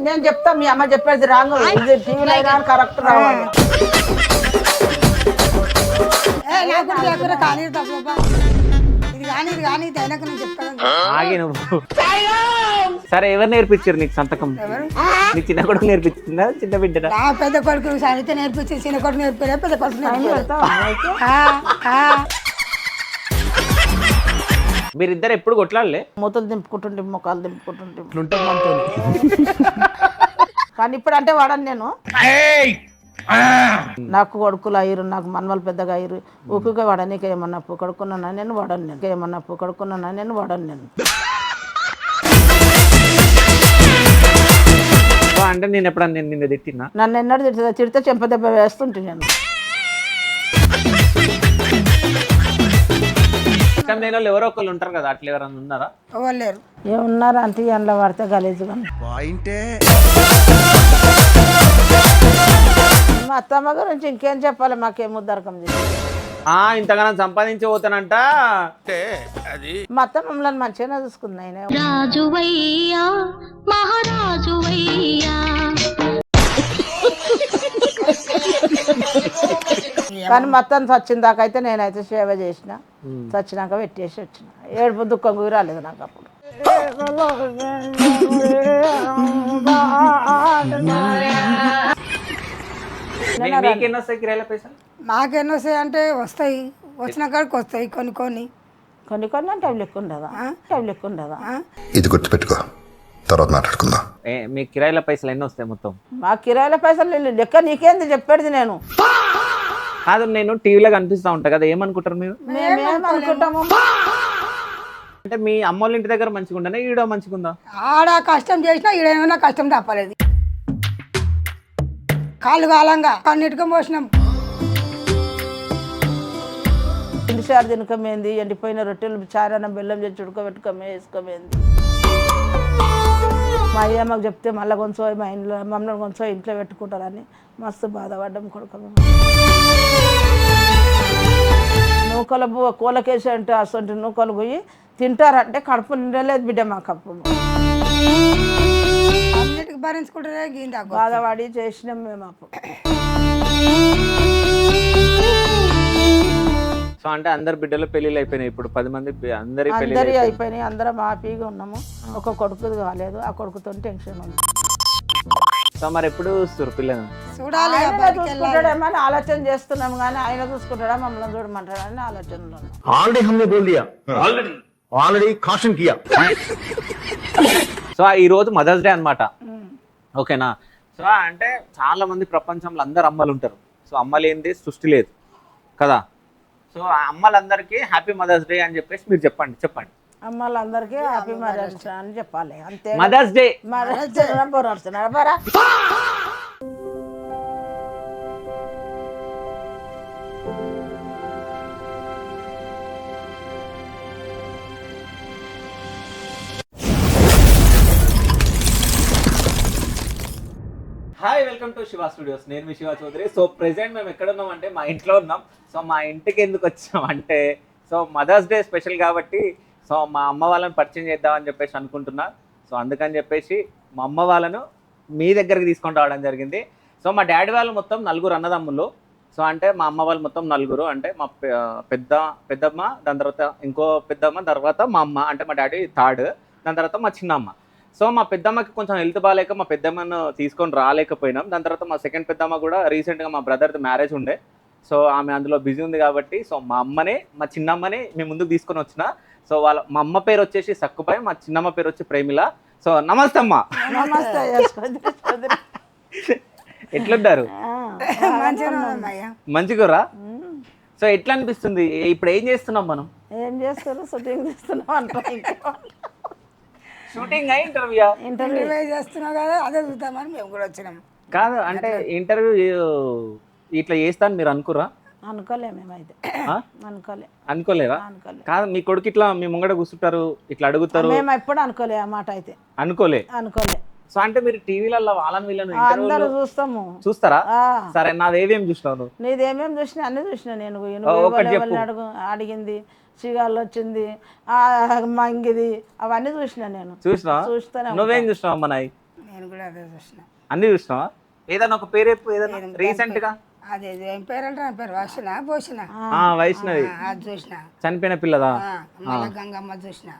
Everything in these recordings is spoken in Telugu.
నేను చెప్తా మీ అమ్మ చెప్పేది రాంగ్ ఇది టీవీలో అయినా కరెక్ట్ రావాలి కానీ తప్ప ఇది కానీ ఇది అయినాక నేను చెప్తాను ఆగి నువ్వు సరే ఎవరు నేర్పించారు నీకు సంతకం నీ చిన్న కొడుకు నేర్పించిందా చిన్న బిడ్డ నా పెద్ద కొడుకు సరితే నేర్పించి చిన్న కొడుకు నేర్పారా పెద్ద కొడుకు నేర్పారా మీరిద్దరు ఎప్పుడు కొట్లాడలే మూతలు దింపుకుంటుంటే ముఖాలు దింపుకుంటుంటే ఇట్లుంటే మనతో కానీ ఇప్పుడు అంటే వాడను నేను నాకు కొడుకులు అయ్యారు నాకు మనవలు పెద్దగా అయ్యారు ఊపిగా వాడనీకి ఏమన్నా కడుక్కున్నా నేను వాడను నేను ఏమన్నా కడుక్కున్నా నేను వాడను నేను అంటే నేను ఎప్పుడన్నా నిన్ను తిట్టినా నన్ను ఎన్నడూ తిడితే చెంప దెబ్బ వేస్తుంటే నేను ఇష్టం లేని వాళ్ళు ఎవరో ఒకళ్ళు ఉంటారు కదా అట్లా ఎవరన్నా ఉన్నారా ఎవరు లేరు ఏమున్నారా అంటే ఎండలో పడితే గలీజుగా మా అత్తమ్మ గురించి ఇంకేం చెప్పాలి మాకేం ఉద్దరకం చేసి ఇంతగానో సంపాదించి పోతానంట మా అత్త మమ్మల్ని మంచిగానే చూసుకుంది ఆయన రాజువయ్యా మహారాజువయ్యా కానీ మొత్తం చచ్చిన దాకా అయితే నేనైతే సేవ చేసిన చచ్చినాక పెట్టేసి వచ్చిన ఏడుపు దుఃఖం కూడా రాలేదు నాకు అప్పుడు మీకెన్ని వస్తాయి కిరాయిల పైసలు నాకెన్ని వస్తాయి అంటే వస్తాయి వచ్చిన కాడికి వస్తాయి కొన్ని కొన్ని కొన్ని కొన్ని అంటే అవి లెక్క ఉండదా అవి లెక్క ఉండదా ఇది గుర్తుపెట్టుకో తర్వాత మాట్లాడుకుందాం మీ కిరాయిల పైసలు ఎన్ని వస్తాయి మొత్తం మా కిరాయిల పైసలు లెక్క నీకేంది చెప్పేది నేను కాదు నేను టీవీలో కనిపిస్తా ఉంటా కదా ఏమనుకుంటారు మీరు మేమేమనుకుంటాము అంటే మీ అమ్మోళ్ళ ఇంటి దగ్గర మంచిగా ఉండనే ఈడ మంచిగా ఉందా ఆడ కష్టం చేసినా ఈడేమైనా కష్టం తప్పలేదు కాళ్ళు కాలంగా కన్నిటికీ పోసినాం ఇంటిసారి తినకమేంది ఎండిపోయిన రొట్టెలు చారన్న బెల్లం చేసి ఉడకబెట్టుకమే వేసుకోమేంది మా అయ్య మాకు చెప్తే మళ్ళీ కొంచెం మా ఇంట్లో మమ్మల్ని కొంచెం ఇంట్లో పెట్టుకుంటారని మస్తు బాధపడ్డాం కొడుకు నూకలు కూలకేసి అంటే అసలు నూకలు పోయి తింటారంటే కడుపు నిండలేదు బిడ్డ మాకు అప్పుడు అన్నిటికి భరించుకుంటారే గీందా బాధపడి చేసినాం మేము అప్పుడు సో అంటే అందరు బిడ్డలు పెళ్ళిళ్ళు అయిపోయినాయి ఇప్పుడు 10 మంది అందరి అందరి అయిపోయినాయి అందరం హ్యాపీగా ఉన్నాము ఒక కొడుకుది కాలేదు ఆ కొడుకుతో టెన్షన్ ఉంది సో మరి ఎప్పుడు చూస్తారు పిల్లలు చూడాలి చూసుకుంటాడేమో అని ఆలోచన చేస్తున్నాము కానీ ఆయన చూసుకుంటాడా మమ్మల్ని చూడమంటాడని ఆలోచనలో ऑलरेडी हमने बोल दिया ऑलरेडी कॉशन किया సో ఈ రోజు మదర్స్ డే అన్నమాట ఓకేనా సో అంటే చాలా మంది ప్రపంచంలో అందరు అమ్మలు ఉంటారు సో అమ్మలు ఏంది సృష్టి లేదు కదా సో ఆ అమ్మలందరికీ హ్యాపీ మదర్స్ డే అని చెప్పేసి మీరు చెప్పండి అమ్మాళ్ళందరికీ హ్యాపీ మదర్స్ డే అని చెప్పాలి అంతే మదర్స్ డే మదర్స్ డే బరా hi welcome to Shiva studios నేను మీ శివ చౌదరి సో ప్రెసెంట్ మేము ఎక్కడ ఉన్నాం అంటే మా ఇంట్లో ఉన్నాం సో మా ఇంటికి ఎందుకు వచ్చాం అంటే సో మదర్స్ డే స్పెషల్ కాబట్టి సో మా అమ్మ వాళ్ళని పరిచయం చేద్దామని చెప్పేసి అనుకుంటున్నా సో అందుకని చెప్పేసి మా అమ్మ వాళ్ళను మీ దగ్గరికి తీసుకొని రావడం జరిగింది సో మా డాడీ వాళ్ళు మొత్తం 4 అన్నదమ్ములు సో అంటే మా అమ్మ వాళ్ళు మొత్తం 4 అంటే మా పెద్దమ్మ దాని తర్వాత ఇంకో పెద్దమ్మ తర్వాత మా అమ్మ అంటే మా డాడీ థర్డ్ దాని తర్వాత మా చిన్నమ్మ సో మా పెద్దమ్మకి కొంచెం హెల్త్ బాగాలేక మా పెద్దమ్మను తీసుకొని రాలేకపోయినాం దాని తర్వాత మా సెకండ్ పెద్దమ్మ కూడా రీసెంట్గా మా బ్రదర్ది మ్యారేజ్ ఉండే సో ఆమె అందులో బిజీ ఉంది కాబట్టి సో మా అమ్మనే మా చిన్నమ్మని మేము ముందుకు తీసుకొని వచ్చిన సో మా అమ్మ పేరు వచ్చేసి సక్కుబాయ్ మా చిన్నమ్మ పేరు వచ్చి ప్రేమిల సో నమస్తే అమ్మ నమస్తే ఎట్లుంటారు మంచిగురా సో ఎట్లా అనిపిస్తుంది ఇప్పుడు ఏం చేస్తున్నాం మనం ఏం చేస్తారు షూటింగ్ చేస్తున్నాం అంటాం షూటింగ్ ఇంటర్వ్యూ ఇంటర్వ్యూ చేస్తున్నావు కదా అదే చూద్దామని మేము కూడా వచ్చినాం కాదు అంటే ఇంటర్వ్యూ ఇట్లా చేస్తాను మీరు అనుకురా అనుకోలే మేమైతే అనుకోలేరా కాదు మీ కొడుకు ఇట్లా మీ ముంగడ కూర్చుంటారు ఇట్లా అడుగుతారు మేము ఎప్పుడు అనుకోలే ఆ మాట అయితే అనుకోలే సో అంటే మీరు టీవీలలో వాళ్ళని వీళ్ళని అందరూ చూస్తాము చూస్తారా సరే నాదేవేం చూసినావు నీదేమేమి చూసినా అన్ని చూసినా నేను అడిగింది సిగాళ్ళు వచ్చింది మంగిది అవన్నీ చూసినా నేను చూసినా నువ్వేం చూసినావు అమ్మ నాయి నేను కూడా అదే చూసిన. అన్ని చూసినావా? ఏదన్నా ఒక పేరు చెప్పు, ఏదన్నా రీసెంట్ గా. అదే ఏం పేరు అంటే పేరు వచ్చిన పోసిన వైష్ణవి అది చూసిన. చనిపోయిన పిల్లదా? మళ్ళీ గంగమ్మ చూసిన.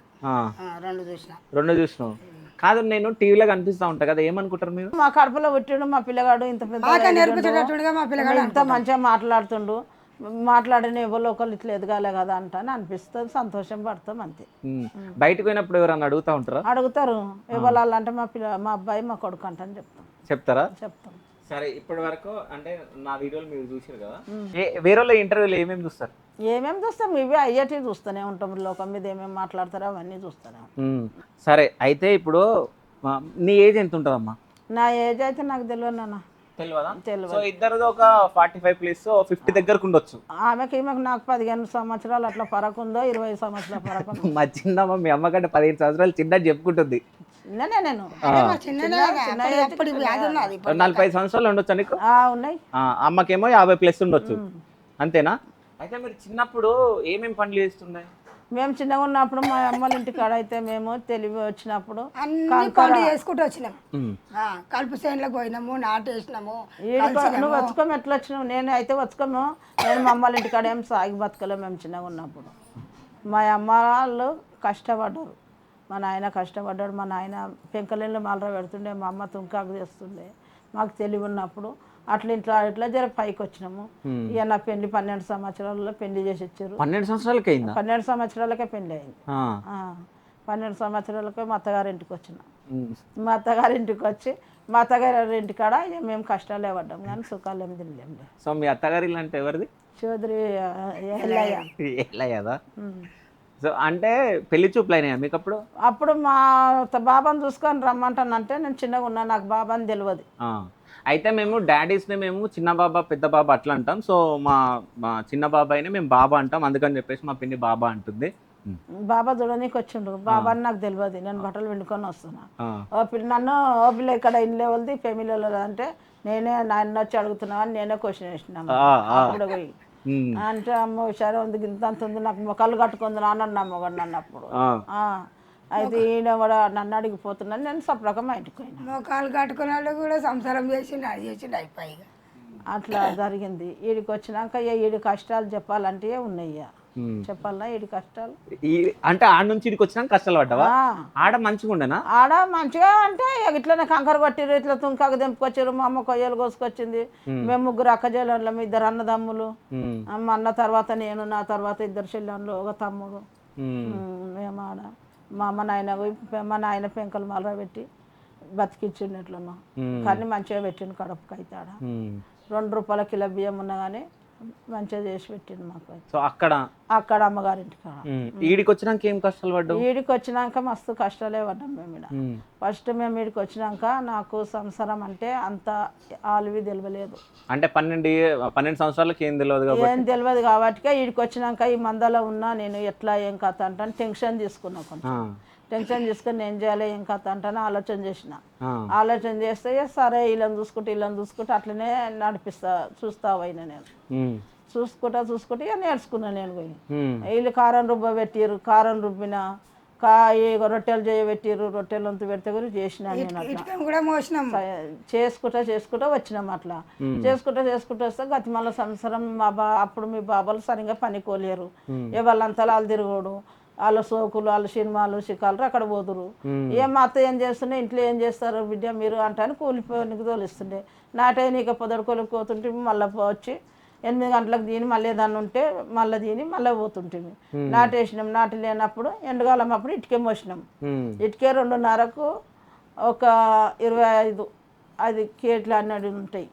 రెండు చూసిన. రెండు చూసినావు. కాదు, నేను టీవీలో కనిపిస్తా ఉంటా కదా, ఏమనుకుంటారు మీరు? మా కడుపులో పుట్టిండు మా పిల్లగాడు, ఇంత పెద్ద బాగా నేర్పించేటట్టుగా మా పిల్లగాడు ఇంత మంచిగా మాట్లాడుతుండు, మాట్లాడిన ఎవరు ఒకళ్ళు ఇట్లా ఎదగాలి కదా అంటాను అనిపిస్తుంది, సంతోషం పడతాం అంతే. బయటకు పోయినప్పుడు ఎవరన్నా అడుగుతా ఉంటారా? అడుగుతారు ఎవరు అంటే మా అబ్బాయి మా కొడుకు అంటని చెప్తారా? చెప్తాం. సరే, ఇప్పటి వరకు అంటే నా వీడియోలు మీరు చూసారు కదా, వేరే వాళ్ళ ఇంటర్వ్యూలు ఏమేమి చూస్తారు? ఏమేమి చూస్తాం, ఇవి అయ్యేటివి చూస్తూనే ఉంటాం, లోకం మీద ఏమేమి మాట్లాడతారో అవన్నీ చూస్తూనే ఉంటాం. సరే, అయితే ఇప్పుడు నీ ఏజ్ ఎంత ఉంటుందమ్మా? నా ఏజ్ అయితే నాకు తెలియదు నాన్న. తెలియదా? సో ఇద్దరు ఒక 45+ 50 దగ్గరకు ఉండొచ్చు. ఈమెకు నాకు 15 సంవత్సరాలు అట్లా పరకు ఉందో, 20 సంవత్సరాల పరకు ఉందో. మా చిన్నమ్మ మీ అమ్మకంటే 15 సంవత్సరాలు చిన్న చెప్పుకుంటుంది. నేను 45 సంవత్సరాలు ఉండొచ్చు నీకు? ఉన్నాయి. అమ్మకేమో 50+ ఉండొచ్చు, అంతేనా? అయితే మీరు చిన్నప్పుడు ఏమేమి పనులు చేస్తుండే? మేము చిన్నగా ఉన్నప్పుడు మా అమ్మల ఇంటికాడ అయితే మేము తెలివి వచ్చినప్పుడు అన్ని పనులు చేసుకుంటూ వచ్చినాం. కలుపు చేనులకు పోయినాము, నాటేసినాము. నువ్వు వచ్చుకోము ఎట్లా వచ్చినావు? నేను అయితే వచ్చుకోము. నేను మా అమ్మల ఇంటికాడ ఏం సాగి బతకలేము మేము చిన్నగా ఉన్నప్పుడు. మా అమ్మ వాళ్ళు కష్టపడ్డారు, మా నాయన కష్టపడ్డాడు. మా నాయన పెంకలీళ్ళు మలర పెడుతుండే, మా అమ్మ తుంకాకు చేస్తుండే. మాకు తెలివి ఉన్నప్పుడు అట్లా ఇట్లా జర పైకి వచ్చినాము. ఇక నా పెళ్లి 12 సంవత్సరాలలో పెళ్లి చేసి ఇచ్చారు. 12 సంవత్సరాలకి అయిందా? 12 సంవత్సరాలకే పెళ్లి అయింది. 12 సంవత్సరాలకే మా అత్తగారింటికి వచ్చిన. మా అత్తగారింటికి వచ్చి మా అత్తగారి ఇంటికాడ ఇక మేము కష్టాలే పడ్డాం కానీ సుఖాలు ఏమి తినలేము. సో మీ అత్తగారి ఇల్లు అంటే ఎవరిది? చౌదరి ఎల్లయ్యదా? సో అంటే పెళ్లి చూపులు అయినాయా మీకు అప్పుడు? అప్పుడు మా బాబాని చూసుకొని రమ్మంటానంటే నేను చిన్నగా ఉన్నా, నాకు బాబాని తెలియదు. అయితే మేము డాడీస్ని మేము చిన్న బాబా పెద్ద బాబా అట్లా అంటాం. సో మా చిన్న బాబాయిని మేము బాబా అంటాం, అందుకని చెప్పేసి మా పిన్ని బాబా అంటుంది. బాబా చూడనీకి వచ్చిండు, బాబా అని నాకు తెలియదు. నేను బట్టలు పిండుకొని వస్తున్నా, నన్ను ఓ పిల్ల ఇక్కడ ఇల్లు వాళ్ళది ఫ్యామిలీలో అంటే నేనే నాన్న వచ్చి అడుగుతున్నావు అని నేనే క్వశ్చన్ వేసినాను. అప్పుడు పోయి అంటే అమ్మ హుషారు ఉంది, ఇంత అంత ఉంది, నాకు మొక్కలు కట్టుకుంది నాన్న నమ్మగాడు నన్ను అప్పుడు. అయితే ఈయన కూడా నన్ను అడిగిపోతున్నాను, నేను సపరకం మా ఇంటికి పోయినా. మొక్కలు కట్టుకున్న వాళ్ళు కూడా సంసారం చేసిండు, అది చేసిండు అయిపోయి అట్లా జరిగింది. ఈడికి వచ్చినాక ఈడి కష్టాలు చెప్పాలంటే ఉన్నాయి, చెప్పాలన్నా ఈడి కష్టాలు. అంటే ఆడ నుంచి ఇడికి వచ్చినాక కష్టాలు పడ్డావా? ఆడ మంచిగా ఉండేనా? ఆడ మంచిగా అంటే ఇట్లనే కంకర కొట్టిరు, ఇట్లా తుంకాకు దింపుకొచ్చారు. మా అమ్మ కొయ్యలు కోసుకొచ్చింది. మేము 3 అక్కజేళ్ళం, 2 అన్నదమ్ములు. మా అన్న తర్వాత నేను, నా తర్వాత 2 చెల్లెళ్ళు, ఒక తమ్ముడు. మేము ఆడ మా నాయన పెంకలు మలర పెట్టి బతికించిండు ఎట్లనో, కానీ మంచిగా పెట్టిండు కడుపుకి. అయితే ఆడ 2 రూపాయల కిలో బియ్యం ఉన్నా కానీ మంచిగా చేసి పెట్టిండు మాకు. సో అక్కడ అమ్మగారింటి కాడ. ఈడికి వచ్చినాక ఏం కష్టాలు పడ్డావు? ఈడికి వచ్చినాక మస్తు కష్టాలే పడ్డాం మేము ఇక్కడ. ఫస్ట్ మేము ఈడికి వచ్చినాక నాకు సంసారం అంటే అంత ఆలువి తెలియలేదు. అంటే 12 సంవత్సరాలకి ఏం తెలియదు కాబట్టి ఈడికి వచ్చినాక ఈ మందలో ఉన్నా నేను ఎట్లా ఏం కథ అంటే టెన్షన్ తీసుకున్నా. కొంచెం టెన్షన్ తీసుకొని ఏం చేయాలి ఏం కథ అంటే ఆలోచన చేసిన. ఆలోచన చేస్తే సరే వీళ్ళని చూసుకుంటే అట్లనే చూస్తా పోయినా. నేను చూసుకుంటా ఇక నేర్చుకున్నా. నేను పోయి వీళ్ళు కారం పెట్టిరు, కారం రుబ్బిన రొట్టెలు చేయబెట్టిరు, రొట్టెలు వంతు పెడితే కూడా చేసిన. నేను అట్లా చేసుకుంటా వచ్చినాం. అట్లా చేసుకుంటా వస్తే గతిమల్ల సంవత్సరం అప్పుడు మీ బాబాలు సరిగ్గా పనికోలేరు, వాళ్ళంతా వాళ్ళు తిరుగుడు, వాళ్ళ సోకులు, వాళ్ళ సినిమాలు షికాలు అక్కడ పోదురు. మా అత్త ఏం చేస్తుండే, ఇంట్లో ఏం చేస్తారు బిడ్డ మీరు అంటే కూలిపోయి తోలిస్తుండే. నాటైనక పొదడుకోలేక పోతుంటే మళ్ళీ వచ్చి 8 గంటలకు దీని మళ్ళీ దాన్ని ఉంటే మళ్ళీ దీని మళ్ళీ పోతుంటుంది. నాటేసినాం. నాటి లేనప్పుడు ఎండకాలం అప్పుడు ఇటుకే మోసినాం. ఇటుకే 2:30కు ఒక 25 కేట్లు అన్నది ఉంటాయి,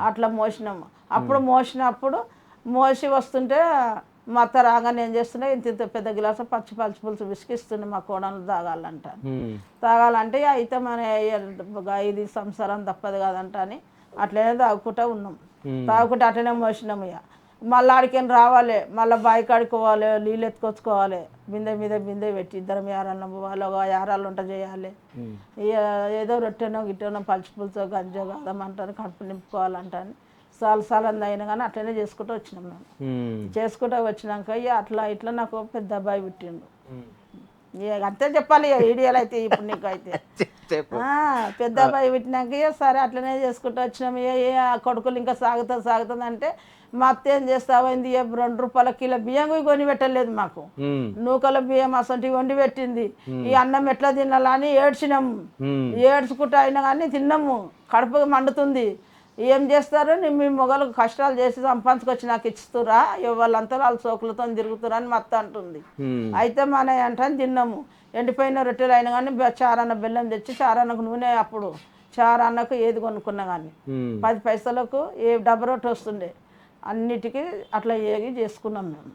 అట్లా మోసినాము. అప్పుడు మోసినప్పుడు మోసి వస్తుంటే మా అత్త రాగానే ఏం చేస్తుండే, ఇంత పెద్ద గిలాసు పచ్చి పులుసు విసికిస్తుండే మా కోడలు తాగాలంటే అయితే మన ఇది సంసారం తప్పదు కదంట అని అట్లనే తాగుకుంటా ఉన్నాం. తాగుకుంటే అట్లనే మోసినాము. ఇక మళ్ళీ ఆడికేం రావాలి, మళ్ళీ బావి కాడుకోవాలి, నీళ్ళు ఎత్తుకొచ్చుకోవాలి, బిందె పెట్టి 2 యారాలను పోవాలి, ఒక యారాలు వంట చేయాలి. ఇక ఏదో రొట్టెనో గిట్టెనో పచ్చి పులుసో గంజో కాదమంటారు, కడుపు నింపుకోవాలంటాను. సాలంది అయినా కానీ అట్లనే చేసుకుంటూ వచ్చినాం. మేము చేసుకుంటూ వచ్చినాక ఇక అట్లా ఇట్లా నాకు పెద్ద అబ్బాయి పుట్టిండు. అంతే చెప్పాలి ఇక వీడియోలు అయితే ఇప్పుడు నీకు అయితే చెప్పు. పెద్ద అబ్బాయి పుట్టినాక ఇక సరే అట్లనే చేసుకుంటూ వచ్చినాం ఆ కొడుకులు ఇంకా సాగుతుంది అంటే మా అత్త ఏం చేస్తామైంది 2 రూపాయల కిలో బియ్యం కొని పెట్టలేదు మాకు, నూకల బియ్యం అసలు వండి పెట్టింది. ఈ అన్నం ఎట్లా తినాలా అని ఏడ్చినాము, ఏడ్చుకుంటూ అయినా కానీ తిన్నాము, కడుపు మండుతుంది. ఏం చేస్తారు మీ మొగలు కష్టాలు చేసి సంపాదించుకొచ్చి నాకు ఇస్తురా, వాళ్ళంతా వాళ్ళ సోకులతో తిరుగుతురా అని మా అత్త అంటుంది. అయితే మన అంటే తిన్నాము, ఎండిపోయిన రొట్టెలు అయినా కానీ చారన్న బెల్లం తెచ్చి చారన్నకు నూనె, అప్పుడు చారన్నకు ఏది కొనుక్కున్నా కానీ 10 పైసలకు ఏ డబ్బు రొట్టె వస్తుండే, అన్నిటికీ అట్లా ఏగి చేసుకున్నాం మేము.